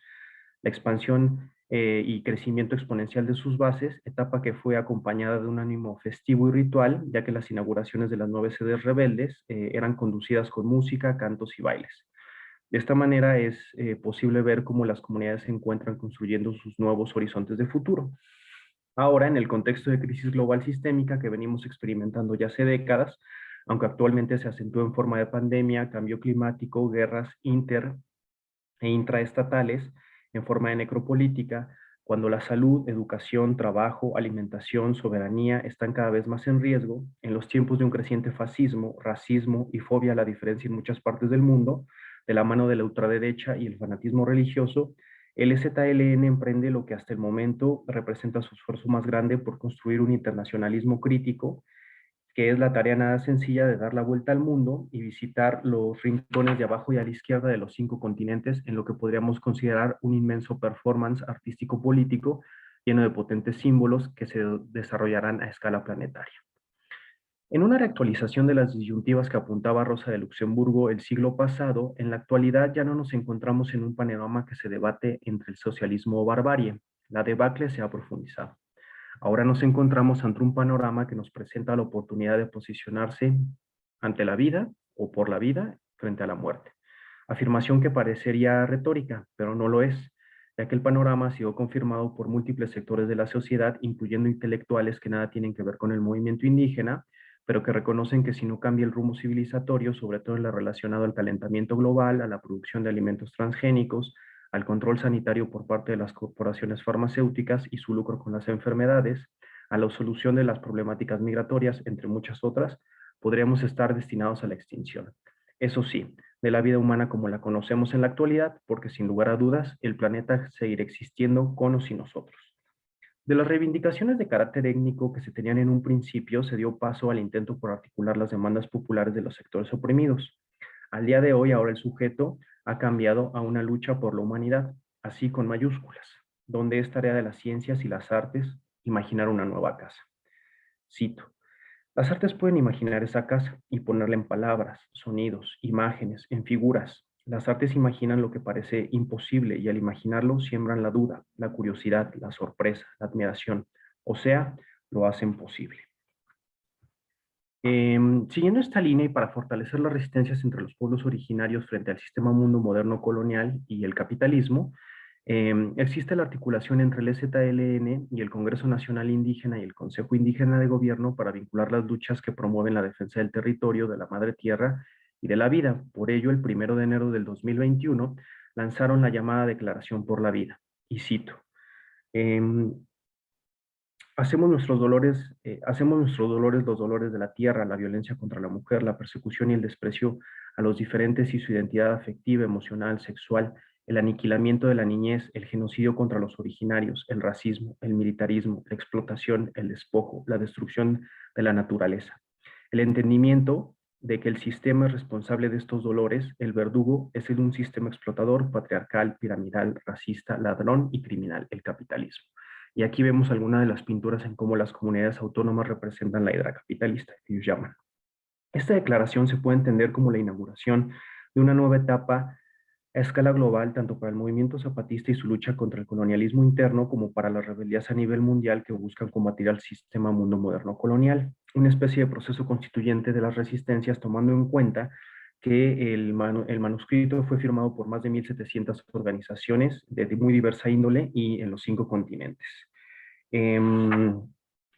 la expansión y crecimiento exponencial de sus bases, etapa que fue acompañada de un ánimo festivo y ritual, ya que las inauguraciones de las 9 sedes rebeldes eran conducidas con música, cantos y bailes. De esta manera es posible ver cómo las comunidades se encuentran construyendo sus nuevos horizontes de futuro. Ahora, en el contexto de crisis global sistémica que venimos experimentando ya hace décadas, aunque actualmente se acentúa en forma de pandemia, cambio climático, guerras inter e intraestatales, en forma de necropolítica, cuando la salud, educación, trabajo, alimentación, soberanía están cada vez más en riesgo, en los tiempos de un creciente fascismo, racismo y fobia a la diferencia en muchas partes del mundo, de la mano de la ultraderecha y el fanatismo religioso, el EZLN emprende lo que hasta el momento representa su esfuerzo más grande por construir un internacionalismo crítico, que es la tarea nada sencilla de dar la vuelta al mundo y visitar los rincones de abajo y a la izquierda de los 5 continentes en lo que podríamos considerar un inmenso performance artístico-político lleno de potentes símbolos que se desarrollarán a escala planetaria. En una reactualización de las disyuntivas que apuntaba Rosa de Luxemburgo el siglo pasado, en la actualidad ya no nos encontramos en un panorama que se debate entre el socialismo o barbarie. La debacle se ha profundizado. Ahora nos encontramos ante un panorama que nos presenta la oportunidad de posicionarse ante la vida o por la vida frente a la muerte. Afirmación que parecería retórica, pero no lo es, ya que el panorama ha sido confirmado por múltiples sectores de la sociedad, incluyendo intelectuales que nada tienen que ver con el movimiento indígena, pero que reconocen que si no cambia el rumbo civilizatorio, sobre todo en lo relacionado al calentamiento global, a la producción de alimentos transgénicos, al control sanitario por parte de las corporaciones farmacéuticas y su lucro con las enfermedades, a la solución de las problemáticas migratorias, entre muchas otras, podríamos estar destinados a la extinción. Eso sí, de la vida humana como la conocemos en la actualidad, porque sin lugar a dudas, el planeta seguirá existiendo con o sin nosotros. De las reivindicaciones de carácter étnico que se tenían en un principio, se dio paso al intento por articular las demandas populares de los sectores oprimidos. Al día de hoy, ahora el sujeto ha cambiado a una lucha por la humanidad, así con mayúsculas, donde es tarea de las ciencias y las artes imaginar una nueva casa. Cito: las artes pueden imaginar esa casa y ponerla en palabras, sonidos, imágenes, en figuras. Las artes imaginan lo que parece imposible y al imaginarlo siembran la duda, la curiosidad, la sorpresa, la admiración. O sea, lo hacen posible. Siguiendo esta línea y para fortalecer las resistencias entre los pueblos originarios frente al sistema mundo moderno colonial y el capitalismo, existe la articulación entre el EZLN y el Congreso Nacional Indígena y el Consejo Indígena de Gobierno para vincular las luchas que promueven la defensa del territorio, de la madre tierra y de la vida. Por ello, el 1 de enero del 2021 lanzaron la llamada Declaración por la Vida. Y cito: hacemos nuestros dolores los dolores de la tierra, la violencia contra la mujer, la persecución y el desprecio a los diferentes y su identidad afectiva, emocional, sexual, el aniquilamiento de la niñez, el genocidio contra los originarios, el racismo, el militarismo, la explotación, el despojo, la destrucción de la naturaleza. El entendimiento de que el sistema es responsable de estos dolores, el verdugo es un sistema explotador, patriarcal, piramidal, racista, ladrón y criminal, el capitalismo. Y aquí vemos algunas de las pinturas en cómo las comunidades autónomas representan la hidra capitalista, que ellos llaman. Esta declaración se puede entender como la inauguración de una nueva etapa a escala global, tanto para el movimiento zapatista y su lucha contra el colonialismo interno, como para las rebeldías a nivel mundial que buscan combatir al sistema mundo moderno colonial. Una especie de proceso constituyente de las resistencias, tomando en cuenta que el manuscrito fue firmado por más de 1,700 organizaciones de muy diversa índole y en los 5 continentes.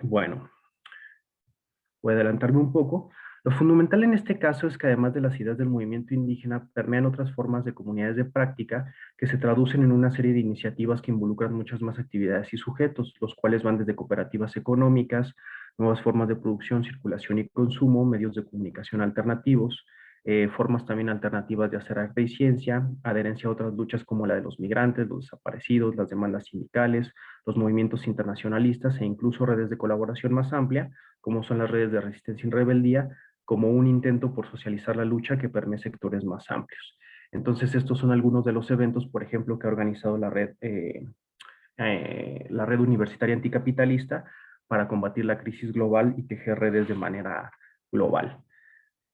Bueno, voy a adelantarme un poco. Lo fundamental en este caso es que además de las ideas del movimiento indígena, permean otras formas de comunidades de práctica que se traducen en una serie de iniciativas que involucran muchas más actividades y sujetos, los cuales van desde cooperativas económicas, nuevas formas de producción, circulación y consumo, medios de comunicación alternativos, formas también alternativas de hacer arte y ciencia, adherencia a otras luchas como la de los migrantes, los desaparecidos, las demandas sindicales, los movimientos internacionalistas e incluso redes de colaboración más amplia, como son las redes de resistencia y rebeldía, como un intento por socializar la lucha que permea sectores más amplios. Entonces, estos son algunos de los eventos, por ejemplo, que ha organizado la red universitaria anticapitalista para combatir la crisis global y tejer redes de manera global.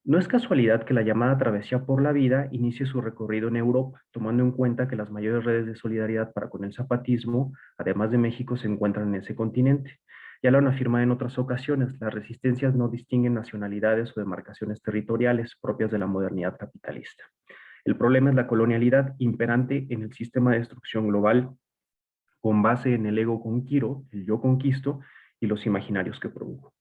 No es casualidad que la llamada Travesía por la Vida inicie su recorrido en Europa, tomando en cuenta que las mayores redes de solidaridad para con el zapatismo, además de México, se encuentran en ese continente. Ya lo han afirmado en otras ocasiones, las resistencias no distinguen nacionalidades o demarcaciones territoriales propias de la modernidad capitalista. El problema es la colonialidad imperante en el sistema de destrucción global con base en el ego conquiro, el yo conquisto, y los imaginarios que produjo.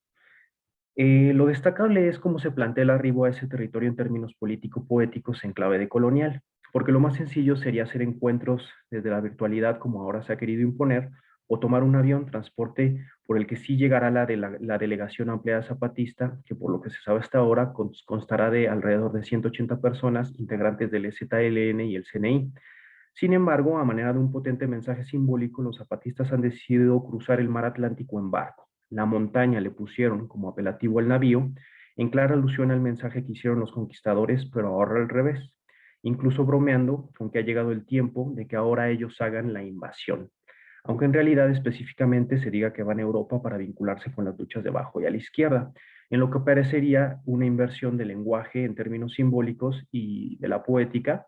Lo destacable es cómo se plantea el arribo a ese territorio en términos político-poéticos en clave de colonial, porque lo más sencillo sería hacer encuentros desde la virtualidad como ahora se ha querido imponer, o tomar un avión, transporte por el que sí llegará la delegación ampliada zapatista, que por lo que se sabe hasta ahora constará de alrededor de 180 personas, integrantes del EZLN y el CNI. Sin embargo, a manera de un potente mensaje simbólico, los zapatistas han decidido cruzar el mar Atlántico en barco. La montaña le pusieron como apelativo al navío, en clara alusión al mensaje que hicieron los conquistadores, pero ahora al revés, incluso bromeando con que ha llegado el tiempo de que ahora ellos hagan la invasión, aunque en realidad específicamente se diga que van a Europa para vincularse con las luchas de abajo y a la izquierda, en lo que parecería una inversión del lenguaje en términos simbólicos y de la poética,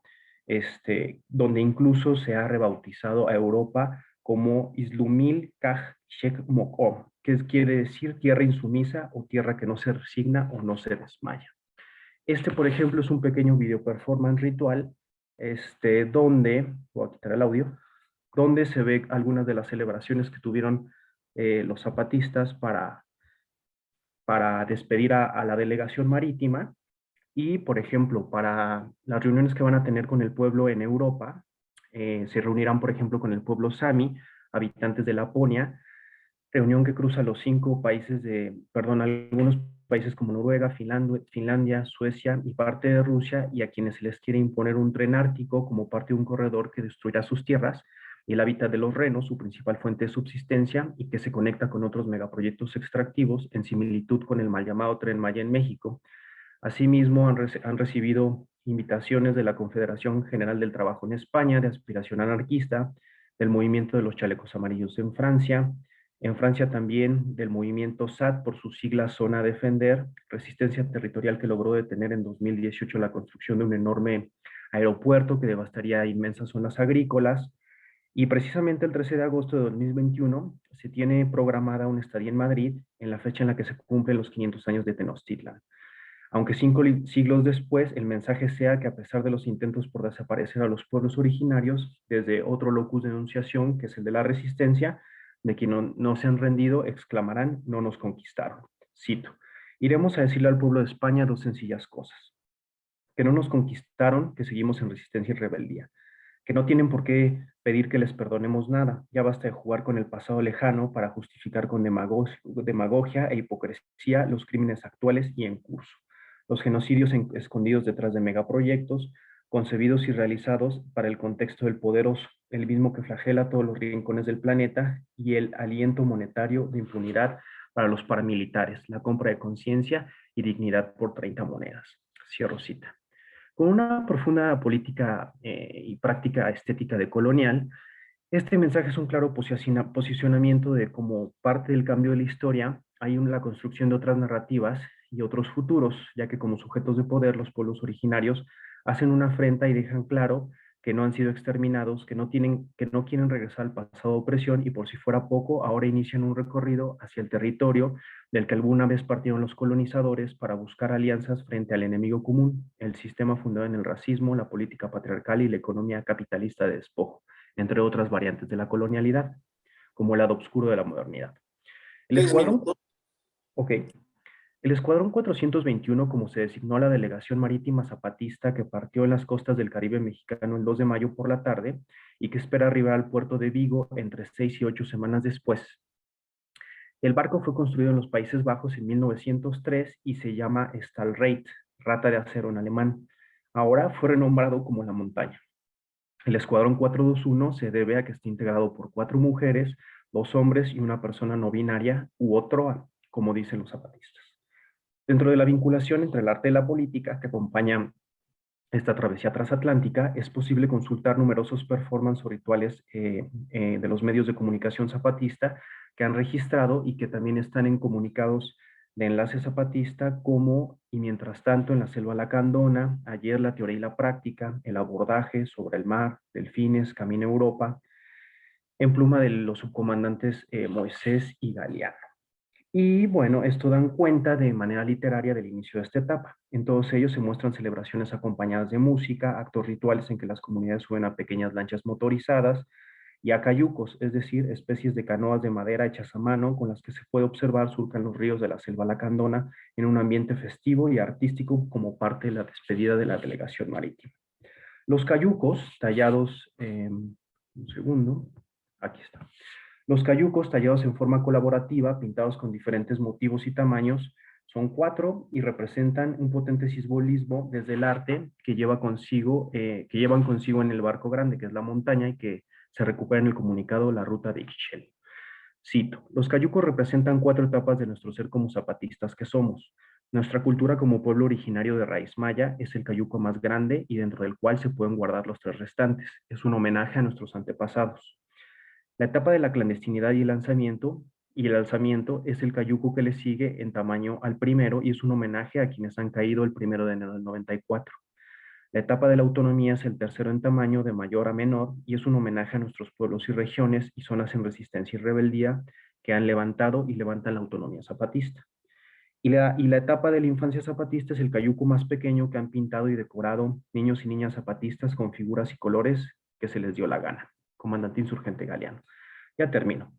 donde incluso se ha rebautizado a Europa como Islumil Kaj Shek Moko, que quiere decir tierra insumisa o tierra que no se resigna o no se desmaya. Por ejemplo, es un pequeño video performance ritual, donde, voy a quitar el audio, donde se ve algunas de las celebraciones que tuvieron los zapatistas para despedir a la delegación marítima. Y, por ejemplo, para las reuniones que van a tener con el pueblo en Europa, se reunirán, por ejemplo, con el pueblo Sami, habitantes de Laponia, reunión que cruza los 5 países algunos países como Noruega, Finlandia, Suecia y parte de Rusia, y a quienes se les quiere imponer un tren ártico como parte de un corredor que destruirá sus tierras y el hábitat de los renos, su principal fuente de subsistencia, y que se conecta con otros megaproyectos extractivos en similitud con el mal llamado Tren Maya en México. Asimismo, han recibido invitaciones de la Confederación General del Trabajo en España, de Aspiración Anarquista, del Movimiento de los Chalecos Amarillos en Francia también del movimiento SAT por sus siglas Zona Defender, resistencia territorial que logró detener en 2018 la construcción de un enorme aeropuerto que devastaría inmensas zonas agrícolas. Y precisamente el 13 de agosto de 2021 se tiene programada una estadía en Madrid en la fecha en la que se cumplen los 500 años de Tenochtitlan. Aunque 5 siglos después, el mensaje sea que a pesar de los intentos por desaparecer a los pueblos originarios, desde otro locus de enunciación, que es el de la resistencia, de quien no se han rendido, exclamarán, no nos conquistaron. Cito, iremos a decirle al pueblo de España 2 sencillas cosas. Que no nos conquistaron, que seguimos en resistencia y rebeldía. Que no tienen por qué pedir que les perdonemos nada. Ya basta de jugar con el pasado lejano para justificar con demagogia e hipocresía los crímenes actuales y en curso. Los genocidios escondidos detrás de megaproyectos, concebidos y realizados para el contexto del poderoso, el mismo que flagela todos los rincones del planeta, y el aliento monetario de impunidad para los paramilitares, la compra de conciencia y dignidad por 30 monedas. Cierro cita. Con una profunda política y práctica estética de colonial, este mensaje es un claro posicionamiento de cómo parte del cambio de la historia hay la construcción de otras narrativas y otros futuros, ya que como sujetos de poder los pueblos originarios hacen una afrenta y dejan claro que no han sido exterminados, que no quieren regresar al pasado de opresión, y por si fuera poco, ahora inician un recorrido hacia el territorio del que alguna vez partieron los colonizadores para buscar alianzas frente al enemigo común, el sistema fundado en el racismo, la política patriarcal y la economía capitalista de despojo, entre otras variantes de la colonialidad, como el lado oscuro de la modernidad. El escuadrón 421, como se designó a la delegación marítima zapatista que partió en las costas del Caribe mexicano el 2 de mayo por la tarde y que espera arribar al puerto de Vigo entre 6 y 8 semanas después. El barco fue construido en los Países Bajos en 1903 y se llama Stahlreit, rata de acero en alemán. Ahora fue renombrado como La Montaña. El escuadrón 421 se debe a que está integrado por 4 mujeres, 2 hombres y una persona no binaria u otroa, como dicen los zapatistas. Dentro de la vinculación entre el arte y la política que acompaña esta travesía transatlántica, es posible consultar numerosos performances o rituales de los medios de comunicación zapatista que han registrado y que también están en comunicados de Enlace Zapatista como Y mientras tanto en la selva lacandona, Ayer la teoría y la práctica, El abordaje, Sobre el mar, Delfines, Camino a Europa, en pluma de los subcomandantes Moisés y Galeano. Y bueno, esto dan cuenta de manera literaria del inicio de esta etapa. En todos ellos se muestran celebraciones acompañadas de música, actos rituales en que las comunidades suben a pequeñas lanchas motorizadas y a cayucos, es decir, especies de canoas de madera hechas a mano con las que se puede observar surcan los ríos de la selva lacandona en un ambiente festivo y artístico como parte de la despedida de la delegación marítima. Los cayucos tallados, un segundo, aquí está. Los cayucos tallados en forma colaborativa, pintados con diferentes motivos y tamaños, son 4 y representan un potente simbolismo desde el arte que llevan consigo en el barco grande, que es la montaña, y que se recupera en el comunicado La Ruta de Ixchel. Cito, los cayucos representan 4 etapas de nuestro ser como zapatistas que somos. Nuestra cultura como pueblo originario de raíz maya es el cayuco más grande y dentro del cual se pueden guardar los 3 restantes. Es un homenaje a nuestros antepasados. La etapa de la clandestinidad y el alzamiento es el cayuco que le sigue en tamaño al primero y es un homenaje a quienes han caído el 1 de enero del 94. La etapa de la autonomía es el tercero en tamaño de mayor a menor y es un homenaje a nuestros pueblos y regiones y zonas en resistencia y rebeldía que han levantado y levantan la autonomía zapatista. Y la etapa de la infancia zapatista es el cayuco más pequeño que han pintado y decorado niños y niñas zapatistas con figuras y colores que se les dio la gana. Comandante Insurgente Galeano. Ya termino.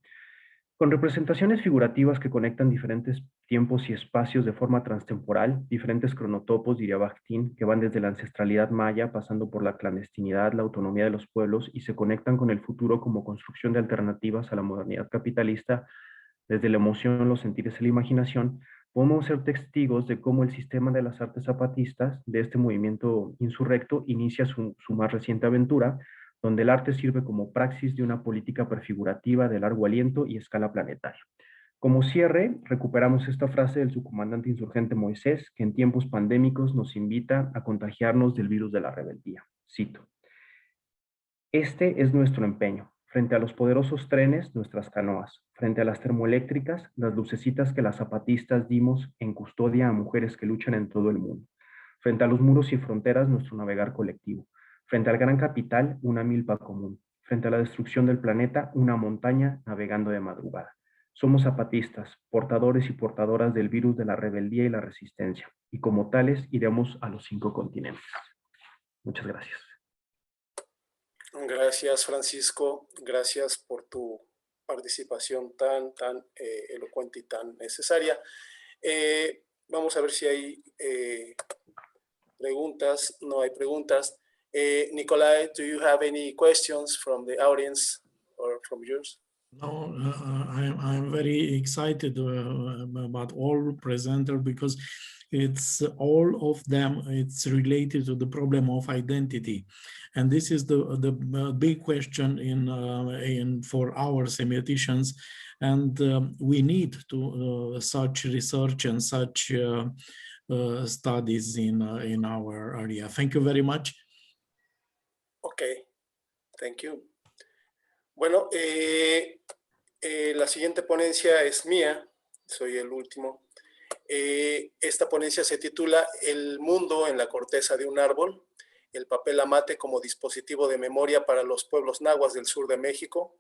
Con representaciones figurativas que conectan diferentes tiempos y espacios de forma transtemporal, diferentes cronotopos, diría Bakhtin, que van desde la ancestralidad maya, pasando por la clandestinidad, la autonomía de los pueblos, y se conectan con el futuro como construcción de alternativas a la modernidad capitalista, desde la emoción, los sentidos y la imaginación, podemos ser testigos de cómo el sistema de las artes zapatistas, de este movimiento insurrecto, inicia su más reciente aventura, donde el arte sirve como praxis de una política prefigurativa de largo aliento y escala planetaria. Como cierre, recuperamos esta frase del subcomandante insurgente Moisés, que en tiempos pandémicos nos invita a contagiarnos del virus de la rebeldía. Cito. Este es nuestro empeño. Frente a los poderosos trenes, nuestras canoas. Frente a las termoeléctricas, las lucecitas que las zapatistas dimos en custodia a mujeres que luchan en todo el mundo. Frente a los muros y fronteras, nuestro navegar colectivo. Frente al gran capital, una milpa común. Frente a la destrucción del planeta, una montaña navegando de madrugada. Somos zapatistas, portadores y portadoras del virus de la rebeldía y la resistencia, y como tales iremos a los 5 continentes. Muchas gracias. Gracias, Francisco. Gracias por tu participación tan elocuente y tan necesaria. Vamos a ver si hay preguntas. No hay preguntas. Nikolai, do you have any questions from the audience or from yours? No, I'm very excited about all presenters because it's all of them. It's related to the problem of identity, and this is the big question in for our semioticians, and we need to such research and such studies in our area. Thank you very much. Okay, thank you. Bueno, la siguiente ponencia es mía, soy el último. Esta ponencia se titula El mundo en la corteza de un árbol, el papel amate como dispositivo de memoria para los pueblos nahuas del sur de México.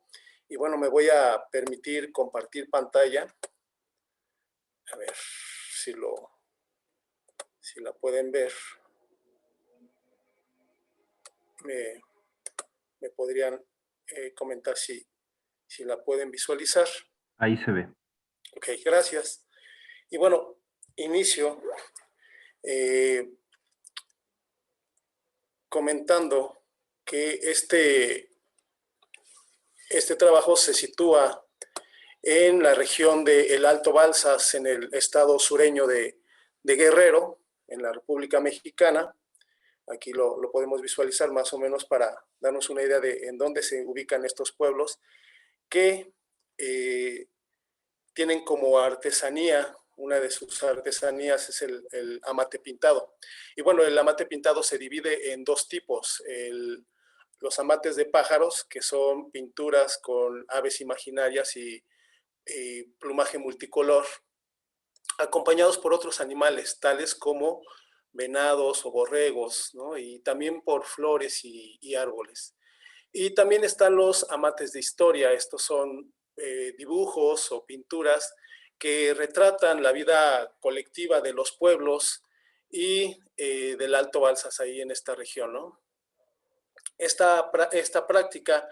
Y bueno, me voy a permitir compartir pantalla. A ver si la pueden ver. Me podrían comentar si la pueden visualizar. Ahí se ve. Ok, gracias. Y bueno, inicio comentando que este trabajo se sitúa en la región del Alto Balsas, en el estado sureño de Guerrero, en la República Mexicana. Aquí lo podemos visualizar más o menos para darnos una idea de en dónde se ubican estos pueblos que tienen como artesanía, una de sus artesanías es el amate pintado. Y bueno, el amate pintado se divide en 2 tipos. Los amates de pájaros, que son pinturas con aves imaginarias y plumaje multicolor, acompañados por otros animales, tales como venados o borregos, ¿no? Y también por flores y árboles. Y también están los amates de historia. Estos son dibujos o pinturas que retratan la vida colectiva de los pueblos y del Alto Balsas ahí en esta región, ¿no? Esta práctica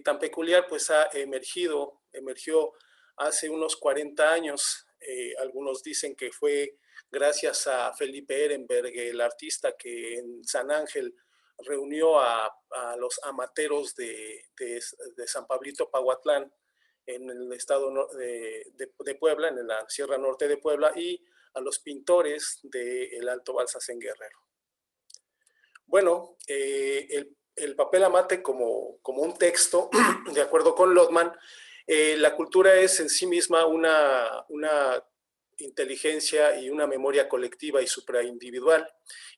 tan peculiar pues emergió hace unos 40 años. Algunos dicen que fue gracias a Felipe Ehrenberg, el artista que en San Ángel reunió a los amateros de San Pablito Pahuatlán, en el estado de Puebla, en la Sierra Norte de Puebla, y a los pintores del Alto Balsas en Guerrero. Bueno, el papel amate como un texto, de acuerdo con Lotman, la cultura es en sí misma una inteligencia y una memoria colectiva y supraindividual.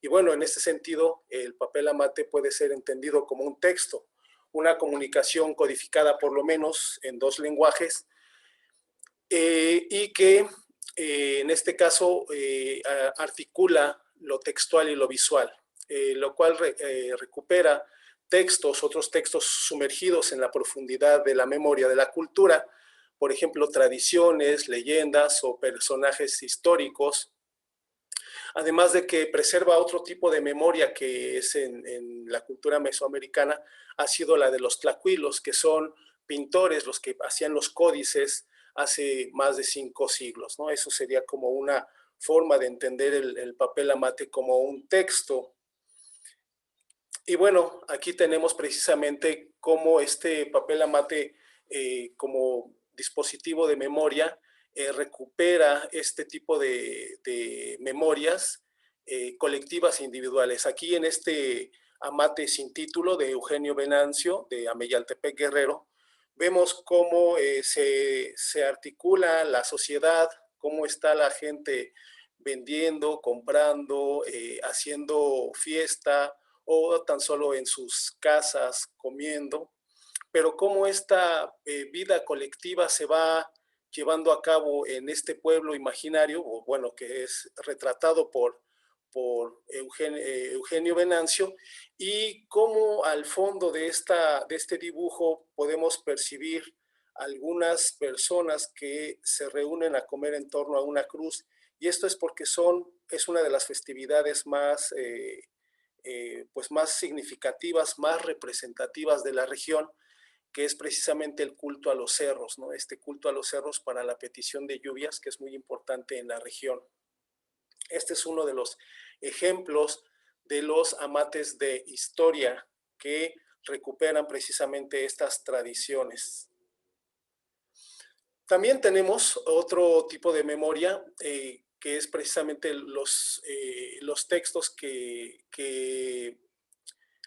Y bueno, en este sentido, el papel amate puede ser entendido como un texto, una comunicación codificada por lo menos en 2 lenguajes, y que en este caso articula lo textual y lo visual, lo cual recupera otros textos sumergidos en la profundidad de la memoria de la cultura, por ejemplo, tradiciones, leyendas o personajes históricos, además de que preserva otro tipo de memoria que es en la cultura mesoamericana, ha sido la de los tlacuilos, que son pintores los que hacían los códices hace más de 5 siglos, ¿no? Eso sería como una forma de entender el papel amate como un texto. Y bueno, aquí tenemos precisamente cómo este papel amate como dispositivo de memoria recupera este tipo de memorias colectivas e individuales. Aquí en este amate sin título de Eugenio Venancio, de Ameyaltepec, Guerrero, vemos cómo se articula la sociedad, cómo está la gente vendiendo, comprando, haciendo fiesta, o tan solo en sus casas comiendo, pero cómo esta vida colectiva se va llevando a cabo en este pueblo imaginario, o bueno, que es retratado por Eugenio Venancio, y cómo al fondo de este dibujo podemos percibir algunas personas que se reúnen a comer en torno a una cruz, y esto es porque es una de las festividades más pues más significativas, más representativas de la región, que es precisamente el culto a los cerros, ¿no? Este culto a los cerros para la petición de lluvias, que es muy importante en la región. Este es uno de los ejemplos de los amates de historia que recuperan precisamente estas tradiciones. También tenemos otro tipo de memoria, que es precisamente los textos que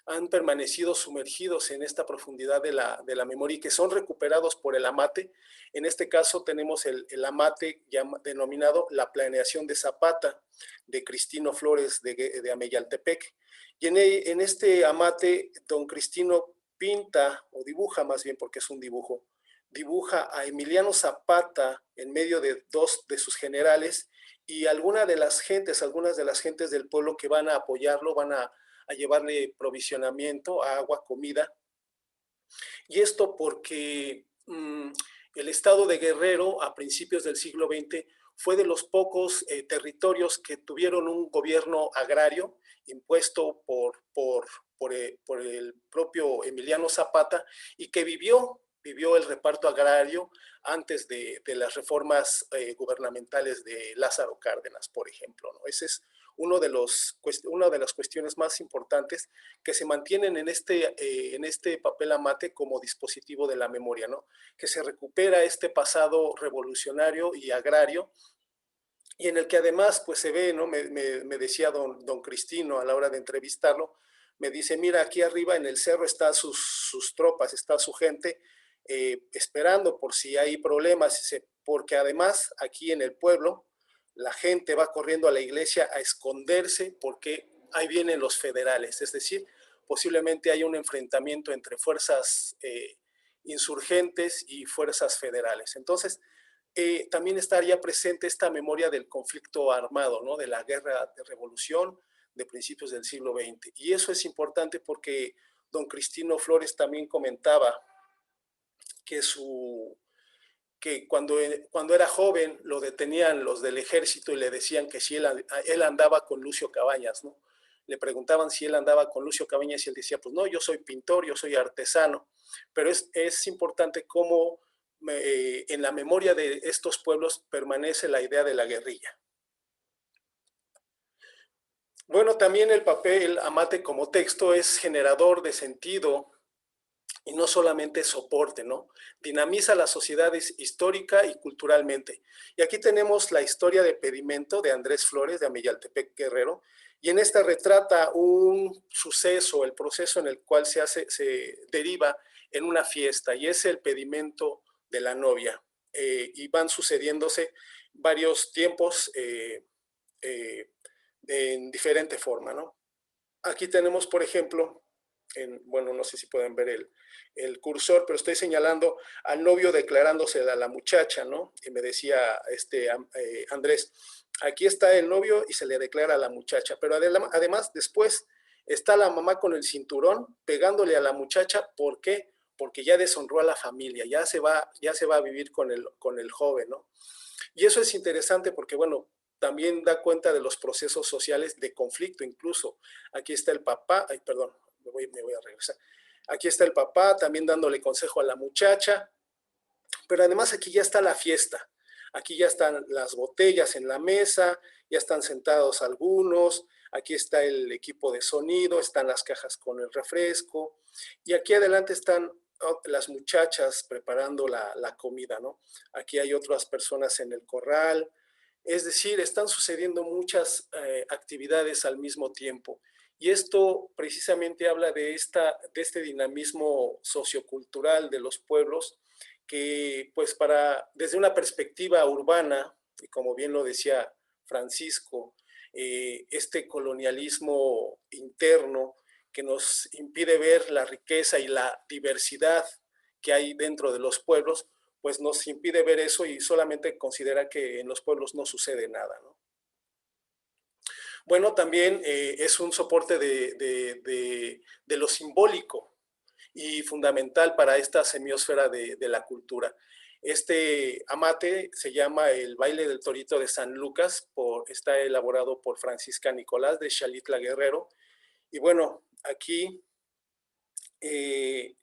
han permanecido sumergidos en esta profundidad de la memoria y que son recuperados por el amate. En este caso tenemos el amate denominado La Planeación de Zapata, de Cristino Flores de Ameyaltepec. Y en este amate, don Cristino pinta, o dibuja más bien porque es un dibujo, dibuja a Emiliano Zapata en medio de 2 de sus generales y algunas de las gentes del pueblo que van a apoyarlo, van a llevarle provisionamiento, agua, comida. Y esto porque el estado de Guerrero a principios del siglo XX fue de los pocos territorios que tuvieron un gobierno agrario impuesto por el propio Emiliano Zapata y que vivió el reparto agrario antes de las reformas gubernamentales de Lázaro Cárdenas, por ejemplo, ¿no? Ese es una de las cuestiones más importantes que se mantienen en este papel amate como dispositivo de la memoria, ¿no? Que se recupera este pasado revolucionario y agrario, y en el que además pues se ve, ¿no? Me decía don Cristino a la hora de entrevistarlo, me dice, mira, aquí arriba en el cerro están sus tropas, está su gente, esperando por si hay problemas, porque además aquí en el pueblo la gente va corriendo a la iglesia a esconderse porque ahí vienen los federales, es decir, posiblemente hay un enfrentamiento entre fuerzas insurgentes y fuerzas federales. Entonces, también estaría presente esta memoria del conflicto armado, ¿no? De la guerra de revolución de principios del siglo XX. Y eso es importante porque don Cristino Flores también comentaba que que cuando era joven lo detenían los del ejército y le decían que si él andaba con Lucio Cabañas, ¿no? Le preguntaban si él andaba con Lucio Cabañas y él decía, pues no, yo soy pintor, yo soy artesano. Pero es importante cómo en la memoria de estos pueblos permanece la idea de la guerrilla. Bueno, también el papel Amate como texto es generador de sentido y no solamente soporte, ¿no? Dinamiza la sociedad histórica y culturalmente. Y aquí tenemos la historia de Pedimento de Andrés Flores de Amillaltepec Guerrero, y en esta retrata un suceso, el proceso en el cual se deriva en una fiesta, y es el pedimento de la novia. Y van sucediéndose varios tiempos en diferente forma, ¿no? Aquí tenemos, por ejemplo, bueno, no sé si pueden ver el cursor, pero estoy señalando al novio declarándose a la muchacha, ¿no? Y me decía Andrés, aquí está el novio y se le declara a la muchacha, pero además después está la mamá con el cinturón pegándole a la muchacha. ¿Por qué? Porque ya deshonró a la familia, ya se va a vivir con el joven, ¿no? Y eso es interesante porque, bueno, también da cuenta de los procesos sociales de conflicto incluso. Aquí está el papá, ay, perdón, me voy a regresar. Aquí está el papá también dándole consejo a la muchacha, pero además aquí ya está la fiesta. Aquí ya están las botellas en la mesa, ya están sentados algunos, aquí está el equipo de sonido, están las cajas con el refresco, y aquí adelante están las muchachas preparando la comida, ¿no? Aquí hay otras personas en el corral. Es decir, están sucediendo muchas actividades al mismo tiempo. Y esto precisamente habla de este dinamismo sociocultural de los pueblos que, pues, desde una perspectiva urbana, y como bien lo decía Francisco, este colonialismo interno que nos impide ver la riqueza y la diversidad que hay dentro de los pueblos, pues nos impide ver eso y solamente considera que en los pueblos no sucede nada, ¿no? Bueno, también es un soporte de lo simbólico y fundamental para esta semiosfera de la cultura. Este amate se llama el baile del torito de San Lucas, está elaborado por Francisca Nicolás de Xalitla Guerrero. Y bueno, aquí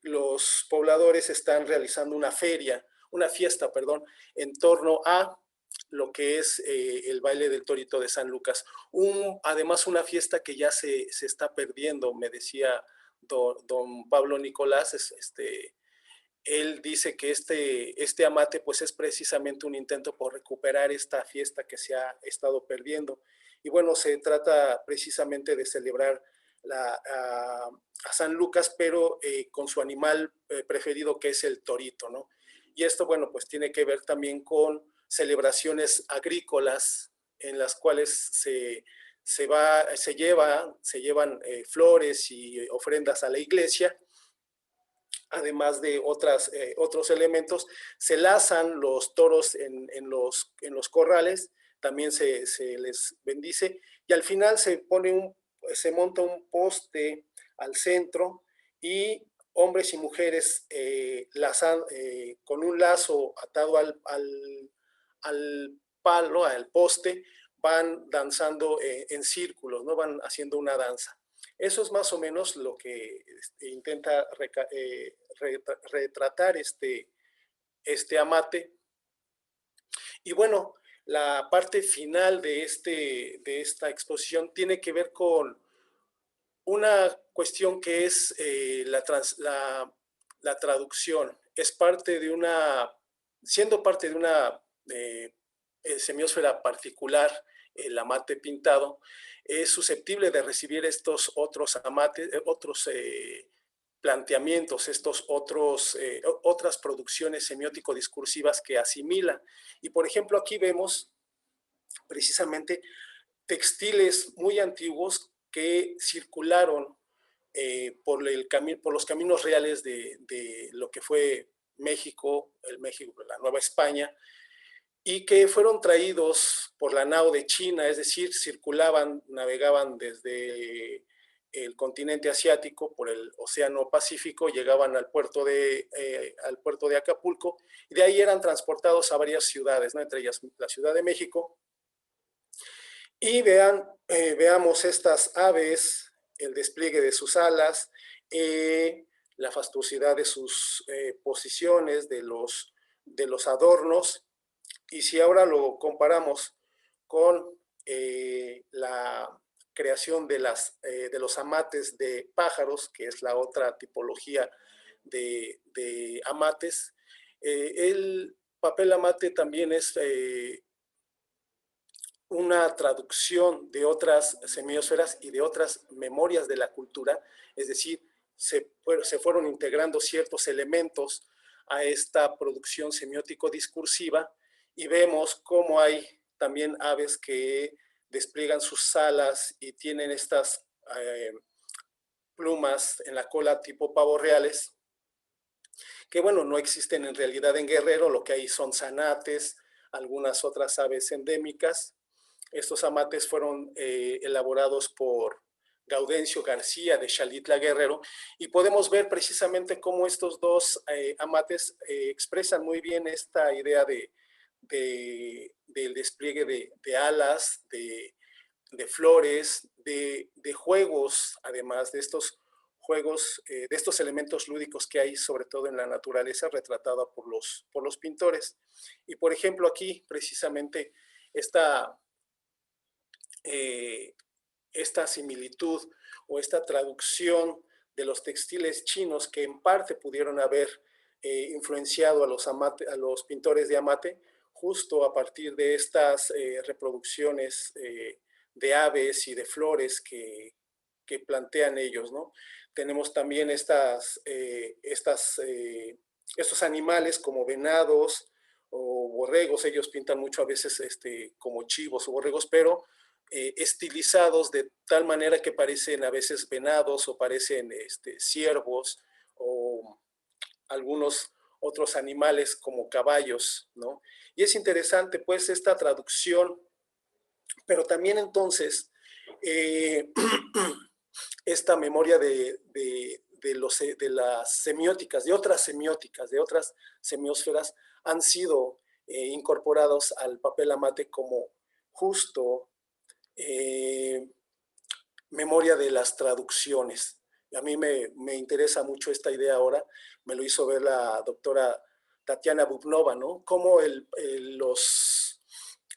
los pobladores están realizando una fiesta, en torno a lo que es el baile del torito de San Lucas. Además, una fiesta que ya se está perdiendo, me decía don Pablo Nicolás, él dice que este amate pues es precisamente un intento por recuperar esta fiesta que se ha estado perdiendo. Y bueno, se trata precisamente de celebrar a San Lucas, pero con su animal preferido, que es el torito, ¿no? Y esto, bueno, pues tiene que ver también con celebraciones agrícolas en las cuales se llevan flores y ofrendas a la iglesia, además de otros elementos. Se lazan los toros en los corrales, también se les bendice, y al final se monta un poste al centro, y hombres y mujeres con un lazo atado al palo, al poste, van danzando en círculos, ¿no? Van haciendo una danza. Eso es más o menos lo que intenta retratar este amate. Y bueno, la parte final de esta exposición tiene que ver con una cuestión que es la traducción. Siendo parte de una semiosfera particular, el amate pintado, es susceptible de recibir estos otros amates, otros planteamientos, otras producciones semiótico-discursivas que asimila. Y por ejemplo, aquí vemos precisamente textiles muy antiguos que circularon por los caminos reales de lo que fue México, la Nueva España, y que fueron traídos por la nao de China, es decir, navegaban desde el continente asiático por el Océano Pacífico, llegaban al puerto de Acapulco, y de ahí eran transportados a varias ciudades, ¿no? Entre ellas la Ciudad de México. Y veamos estas aves, el despliegue de sus alas, la fastuosidad de sus posiciones, de los adornos. Y si ahora lo comparamos con la creación de los amates de pájaros, que es la otra tipología de amates, el papel amate también es una traducción de otras semiosferas y de otras memorias de la cultura, es decir, se fueron integrando ciertos elementos a esta producción semiótico-discursiva, y vemos cómo hay también aves que despliegan sus alas y tienen estas plumas en la cola tipo pavos reales, que bueno, no existen en realidad en Guerrero, lo que hay son zanates, algunas otras aves endémicas. Estos amates fueron elaborados por Gaudencio García de Xalitla, Guerrero, y podemos ver precisamente cómo estos dos amates expresan muy bien esta idea del despliegue de alas, de flores, de juegos, además de estos juegos, de estos elementos lúdicos que hay, sobre todo en la naturaleza, retratada por los pintores. Y por ejemplo aquí, precisamente, esta similitud o esta traducción de los textiles chinos que en parte pudieron haber influenciado a los pintores de amate, justo a partir de estas reproducciones de aves y de flores que plantean ellos, ¿no? Tenemos también estos animales como venados o borregos. Ellos pintan mucho a veces como chivos o borregos, pero estilizados de tal manera que parecen a veces venados o parecen ciervos o algunos otros animales como caballos, ¿no? Y es interesante pues esta traducción, pero también entonces esta memoria de las semióticas, de otras semiósferas, han sido incorporados al papel amate como justo memoria de las traducciones. A mí me interesa mucho esta idea ahora, me lo hizo ver la doctora Tatiana Bubnova, ¿no? Cómo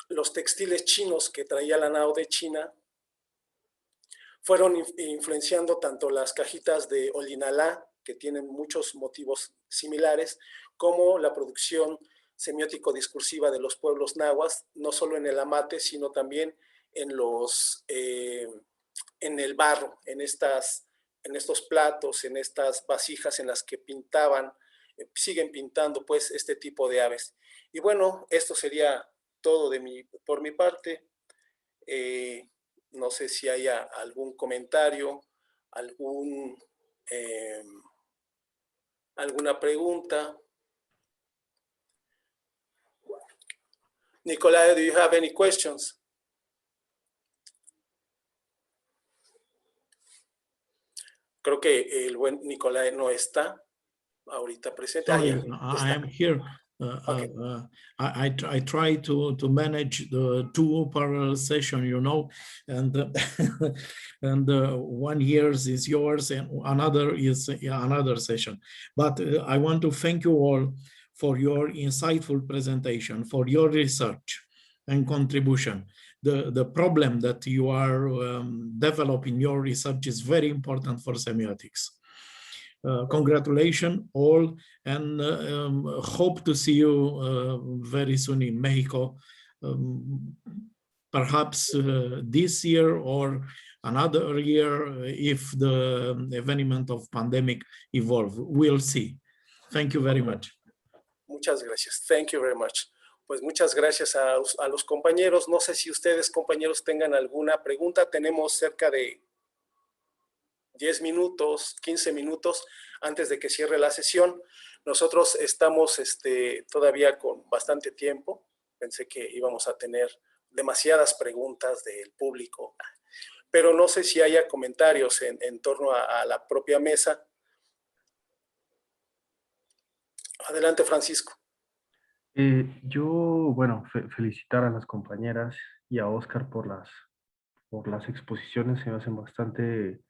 los textiles chinos que traía la nao de China fueron influenciando tanto las cajitas de Olinalá, que tienen muchos motivos similares, como la producción semiótico-discursiva de los pueblos nahuas, no solo en el amate, sino también en el barro, en estos platos, en estas vasijas en las que pintaban, siguen pintando pues este tipo de aves. Y bueno, esto sería todo por mi parte. No sé si haya algún comentario, alguna pregunta. Nicolai, do you have any questions? Creo que el buen Nicolai no está ahorita presente. Sorry, I am here. Okay. I try to manage the two parallel session, you know, and and 1 year is yours and another is another session. But I want to thank you all for your insightful presentation, for your research and contribution. The problem that you are developing your research is very important for semiotics. Congratulations all, and hope to see you very soon in Mexico, perhaps this year or another year if the evenement of pandemic evolve. We'll see. Thank you very much. Muchas gracias. Thank you very much. Pues muchas gracias a los compañeros. No sé si ustedes, compañeros, tengan alguna pregunta. Tenemos cerca de 10 minutos, 15 minutos antes de que cierre la sesión. Nosotros estamos todavía con bastante tiempo. Pensé que íbamos a tener demasiadas preguntas del público, pero no sé si haya comentarios en torno a la propia mesa. Adelante, Francisco. Yo, bueno, felicitar a las compañeras y a Oscar por las exposiciones, se me hacen bastante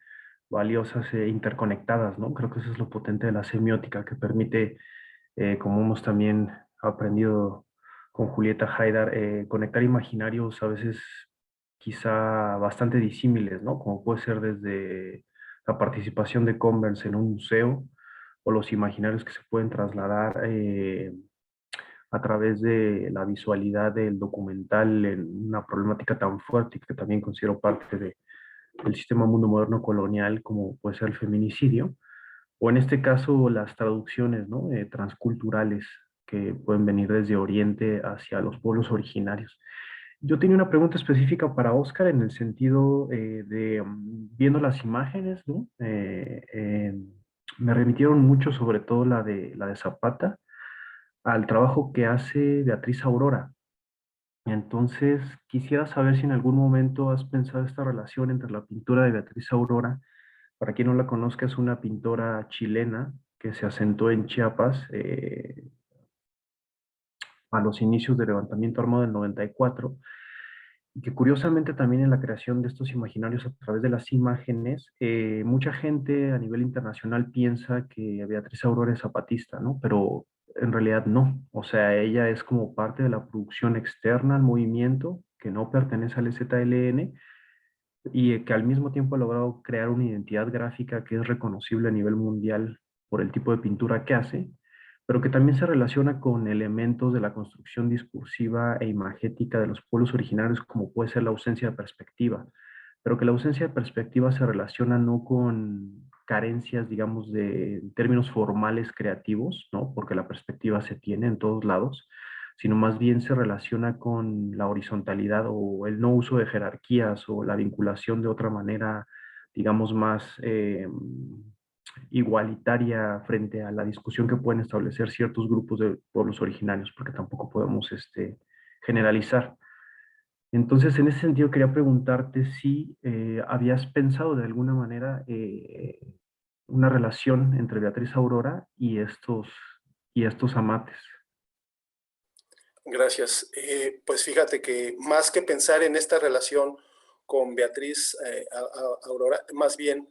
valiosas e interconectadas, ¿no? Creo que eso es lo potente de la semiótica, que permite, como hemos también aprendido con Julieta Haidar, conectar imaginarios a veces quizá bastante disímiles, ¿no? Como puede ser desde la participación de Converse en un museo o los imaginarios que se pueden trasladar a través de la visualidad del documental en una problemática tan fuerte que también considero parte del sistema mundo moderno colonial, como puede ser el feminicidio, o en este caso las traducciones, ¿no? Transculturales que pueden venir desde Oriente hacia los pueblos originarios. Yo tenía una pregunta específica para Oscar en el sentido viendo las imágenes, ¿no? Me remitieron mucho, sobre todo la de Zapata, al trabajo que hace Beatriz Aurora. Entonces, quisiera saber si en algún momento has pensado esta relación entre la pintura de Beatriz Aurora. Para quien no la conozca, es una pintora chilena que se asentó en Chiapas a los inicios del levantamiento armado del 94, y que curiosamente también en la creación de estos imaginarios a través de las imágenes, mucha gente a nivel internacional piensa que Beatriz Aurora es zapatista, ¿no? Pero en realidad no. O sea, ella es como parte de la producción externa al movimiento, que no pertenece al EZLN, y que al mismo tiempo ha logrado crear una identidad gráfica que es reconocible a nivel mundial por el tipo de pintura que hace, pero que también se relaciona con elementos de la construcción discursiva e imagética de los pueblos originarios, como puede ser la ausencia de perspectiva, pero que la ausencia de perspectiva se relaciona no con carencias, digamos, de términos formales creativos, ¿no? Porque la perspectiva se tiene en todos lados, sino más bien se relaciona con la horizontalidad o el no uso de jerarquías o la vinculación de otra manera, digamos, más igualitaria frente a la discusión que pueden establecer ciertos grupos de pueblos originarios, porque tampoco podemos generalizar. Entonces, en ese sentido, quería preguntarte si habías pensado de alguna manera una relación entre Beatriz Aurora y estos amates. Gracias. Pues fíjate que más que pensar en esta relación con Beatriz Aurora, más bien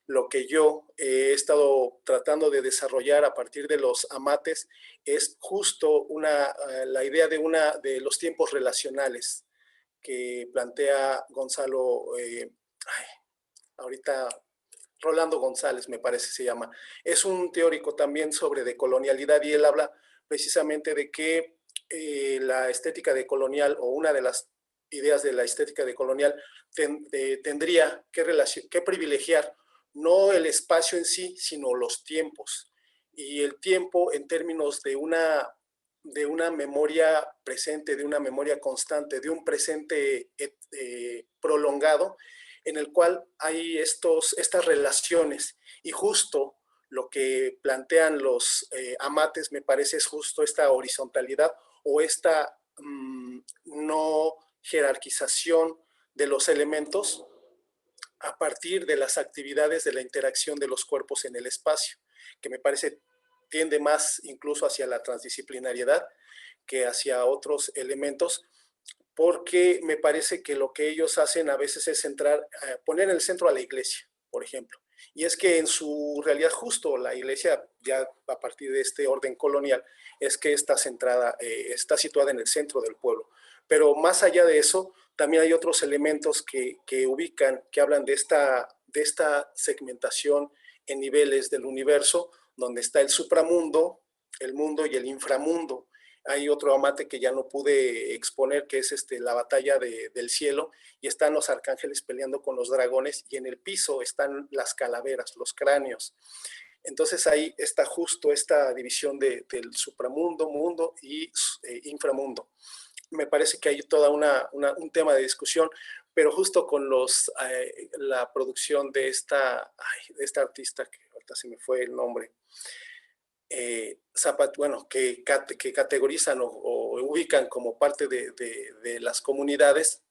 lo que yo he estado tratando de desarrollar a partir de los amates es justo la idea de los tiempos relacionales que plantea Gonzalo, ahorita Rolando González me parece se llama. Es un teórico también sobre decolonialidad y él habla precisamente de que la estética decolonial o una de las ideas de la estética decolonial tendría que privilegiar no el espacio en sí, sino los tiempos. Y el tiempo en términos de una memoria presente, de una memoria constante, de un presente prolongado, en el cual hay estas relaciones. Y justo lo que plantean los amates, me parece, es justo esta horizontalidad o esta no jerarquización de los elementos a partir de las actividades de la interacción de los cuerpos en el espacio, que me parece tiende más incluso hacia la transdisciplinariedad que hacia otros elementos, porque me parece que lo que ellos hacen a veces es poner en el centro a la iglesia, por ejemplo. Y es que en su realidad justo la iglesia, ya a partir de este orden colonial, es que está situada en el centro del pueblo. Pero más allá de eso, también hay otros elementos que ubican, que hablan de esta segmentación en niveles del universo, donde está el supramundo, el mundo y el inframundo. Hay otro amate que ya no pude exponer, que es la batalla del cielo, y están los arcángeles peleando con los dragones, y en el piso están las calaveras, los cráneos. Entonces ahí está justo esta división del supramundo, mundo y inframundo. Me parece que hay toda un tema de discusión, pero justo con la producción de esta artista, que ahorita se me fue el nombre, que categorizan o ubican como parte de las comunidades,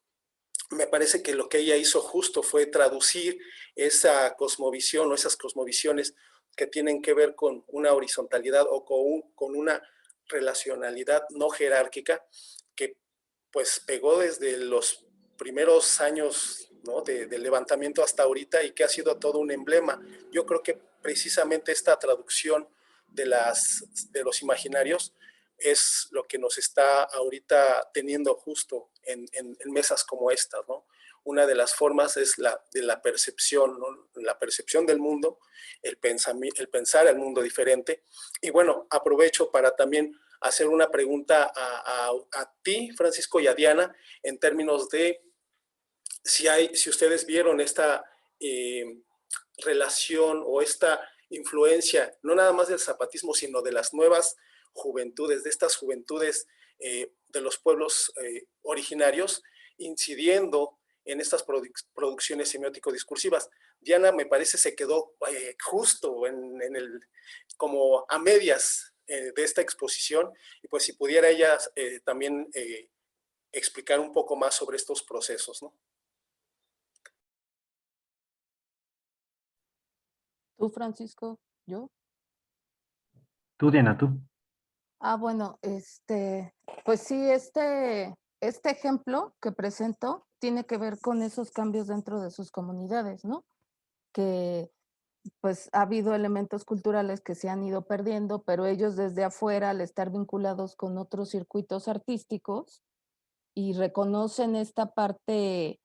me parece que lo que ella hizo justo fue traducir esa cosmovisión o esas cosmovisiones que tienen que ver con una horizontalidad o con una relacionalidad no jerárquica que pues pegó desde los primeros años, ¿no?, del levantamiento hasta ahorita y que ha sido todo un emblema. Yo creo que precisamente esta traducción de los imaginarios es lo que nos está ahorita teniendo justo en mesas como estas, ¿no? Una de las formas es de la percepción, ¿no? La percepción del mundo, el pensar el mundo diferente. Y bueno, aprovecho para también hacer una pregunta a ti, Francisco, y a Diana, en términos de si ustedes vieron esta relación o esta influencia, no nada más del zapatismo, sino de las nuevas juventudes, de estas juventudes de los pueblos originarios, incidiendo en estas producciones semiótico-discursivas. Diana, me parece, se quedó justo como a medias de esta exposición, y pues si pudiera ella también explicar un poco más sobre estos procesos, ¿no? ¿Tú, Francisco? ¿Yo? Tú, Diana, tú. Bueno, pues sí, este ejemplo que presento tiene que ver con esos cambios dentro de sus comunidades, ¿no? Que pues ha habido elementos culturales que se han ido perdiendo, pero ellos desde afuera, al estar vinculados con otros circuitos artísticos y reconocen esta parte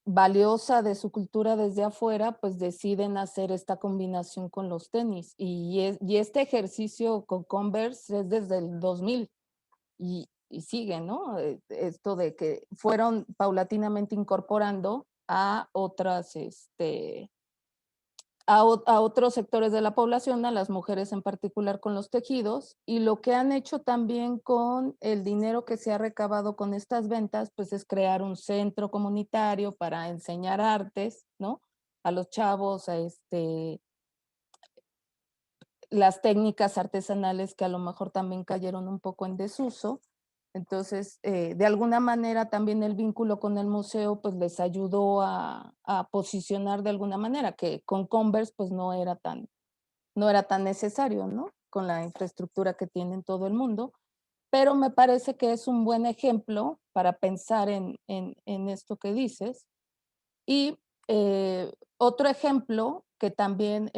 valiosa de su cultura desde afuera, pues deciden hacer esta combinación con los tenis. Y este ejercicio con Converse es desde el 2000 y sigue, ¿no? Esto de que fueron paulatinamente incorporando a otras, a otros sectores de la población, a las mujeres en particular con los tejidos, y lo que han hecho también con el dinero que se ha recabado con estas ventas, pues es crear un centro comunitario para enseñar artes, ¿no? A los chavos, las técnicas artesanales que a lo mejor también cayeron un poco en desuso. Entonces, de alguna manera también el vínculo con el museo pues les ayudó a posicionar de alguna manera, que con Converse pues no era tan necesario, ¿no? Con la infraestructura que tiene en todo el mundo. Pero me parece que es un buen ejemplo para pensar en esto que dices. Y otro ejemplo que también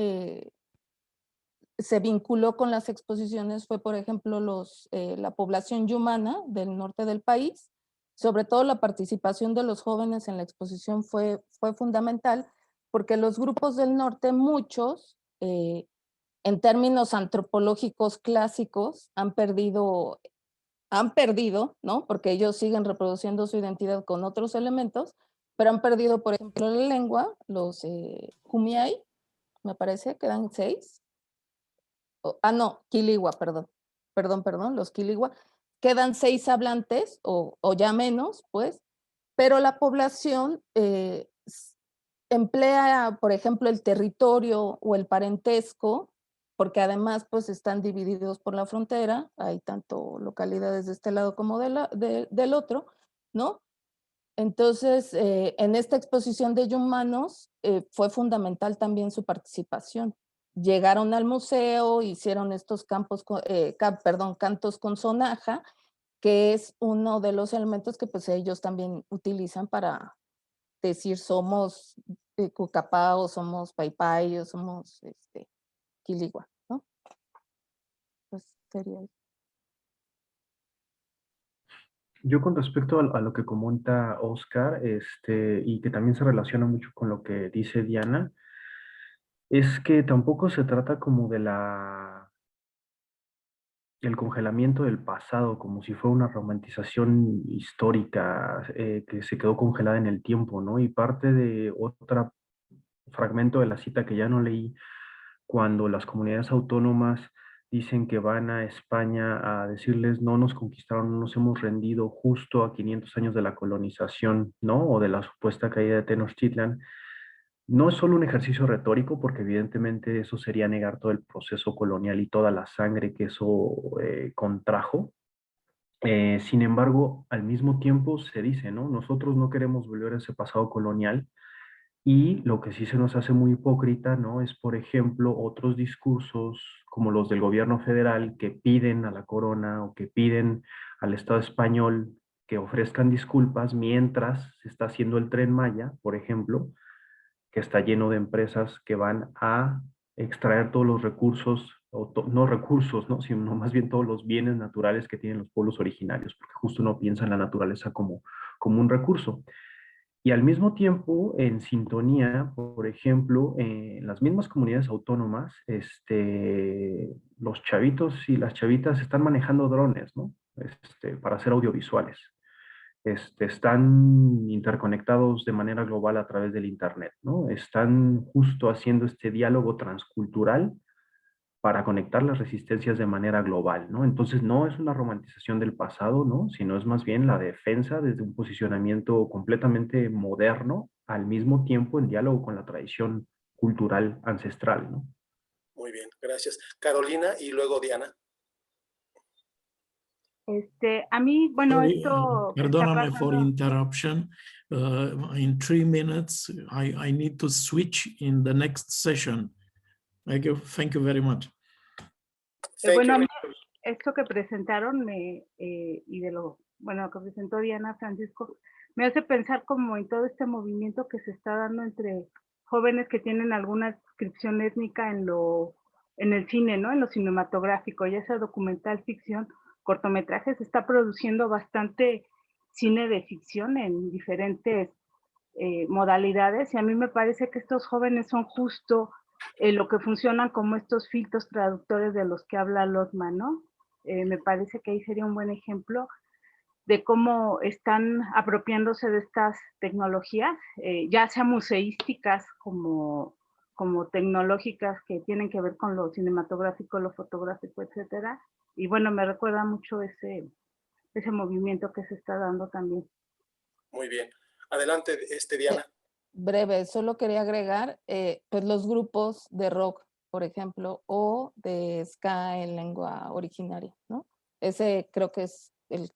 se vinculó con las exposiciones fue, por ejemplo, la población yumana del norte del país. Sobre todo la participación de los jóvenes en la exposición fue fundamental, porque los grupos del norte, muchos, en términos antropológicos clásicos, han perdido, ¿no? Porque ellos siguen reproduciendo su identidad con otros elementos, pero han perdido, por ejemplo, la lengua, los Kumiai, me parece, quedan 6, no, Quiligua, perdón, los Quiligua, quedan 6 hablantes o ya menos, pues, pero la población emplea, por ejemplo, el territorio o el parentesco, porque además pues están divididos por la frontera, hay tanto localidades de este lado como del otro, ¿no? Entonces, en esta exposición de Yumanos fue fundamental también su participación. Llegaron al museo, hicieron estos cantos con sonaja, que es uno de los elementos que pues ellos también utilizan para decir somos Cucapá, somos Paipai, somos Quiligua, ¿no? Pues sería eso. Yo con respecto a lo que comenta Oscar, y que también se relaciona mucho con lo que dice Diana, es que tampoco se trata como el congelamiento del pasado, como si fuera una romantización histórica que se quedó congelada en el tiempo, ¿no? Y parte de otro fragmento de la cita que ya no leí, cuando las comunidades autónomas dicen que van a España a decirles no nos conquistaron, no nos hemos rendido justo a 500 años de la colonización, ¿no? O de la supuesta caída de Tenochtitlan. No es solo un ejercicio retórico, porque evidentemente eso sería negar todo el proceso colonial y toda la sangre que eso contrajo, Sin embargo, al mismo tiempo se dice, ¿no? Nosotros no queremos volver a ese pasado colonial y lo que sí se nos hace muy hipócrita, ¿no? Es, por ejemplo, otros discursos como los del gobierno federal que piden a la corona o que piden al Estado español que ofrezcan disculpas mientras se está haciendo el Tren Maya, por ejemplo, que está lleno de empresas que van a extraer todos los recursos, o no recursos, ¿no? Sino más bien todos los bienes naturales que tienen los pueblos originarios, porque justo no piensa en la naturaleza como un recurso. Y al mismo tiempo, en sintonía, por ejemplo, en las mismas comunidades autónomas, los chavitos y las chavitas están manejando drones, ¿no? Para hacer audiovisuales. Están interconectados de manera global a través del Internet, ¿no? Están justo haciendo este diálogo transcultural para conectar las resistencias de manera global, ¿no? Entonces no es una romantización del pasado, ¿no? Sino es más bien la defensa desde un posicionamiento completamente moderno, al mismo tiempo en diálogo con la tradición cultural ancestral, ¿no? Muy bien, gracias. Carolina y luego Diana. A mí, bueno, Sorry, esto que está perdóname for pasando, interruption. In 3 minutes, I need to switch in the next session. Thank you very much. bueno, a you. mí esto que presentaron y de lo, bueno, que presentó Diana, Francisco, me hace pensar como en todo este movimiento que se está dando entre jóvenes que tienen alguna adscripción étnica en el cine, ¿no? En lo cinematográfico, ya sea documental, ficción, cortometrajes, se está produciendo bastante cine de ficción en diferentes modalidades, y a mí me parece que estos jóvenes son justo lo que funcionan como estos filtros traductores de los que habla Lotman, ¿no? Me parece que ahí sería un buen ejemplo de cómo están apropiándose de estas tecnologías, ya sea museísticas como tecnológicas que tienen que ver con lo cinematográfico, lo fotográfico, etcétera. Y bueno, me recuerda mucho ese movimiento que se está dando también. Muy bien. Adelante, Diana. Breve, solo quería agregar pues los grupos de rock, por ejemplo, o de ska en lengua originaria, ¿no? Ese creo que es el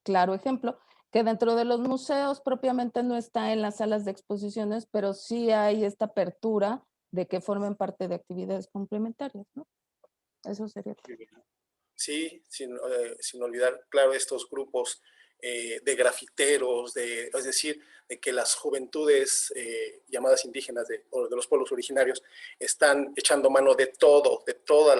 claro ejemplo, que dentro de los museos propiamente no está en las salas de exposiciones, pero sí hay esta apertura de que formen parte de actividades complementarias, ¿no? Eso sería todo. Sí, sin olvidar, claro, estos grupos de grafiteros, es decir, de que las juventudes llamadas indígenas o de los pueblos originarios están echando mano de todo, de todas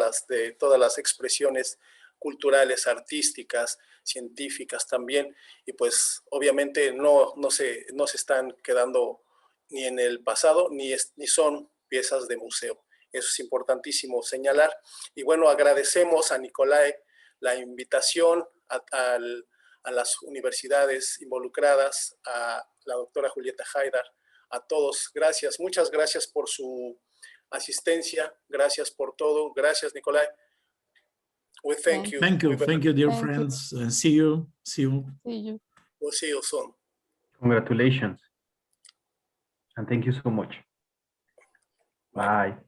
las expresiones culturales, artísticas, científicas también, y pues obviamente no se están quedando ni en el pasado, ni son piezas de museo. Eso es importantísimo señalar. Y bueno, agradecemos a Nicolai la invitación a las universidades involucradas, a la doctora Julieta Haidar, a todos. Gracias, muchas gracias por su asistencia, gracias por todo. Gracias, Nicolai. We thank you. Thank you, dear Thank you. friends. See you. See you. We'll see you soon. Congratulations. And thank you so much. Bye.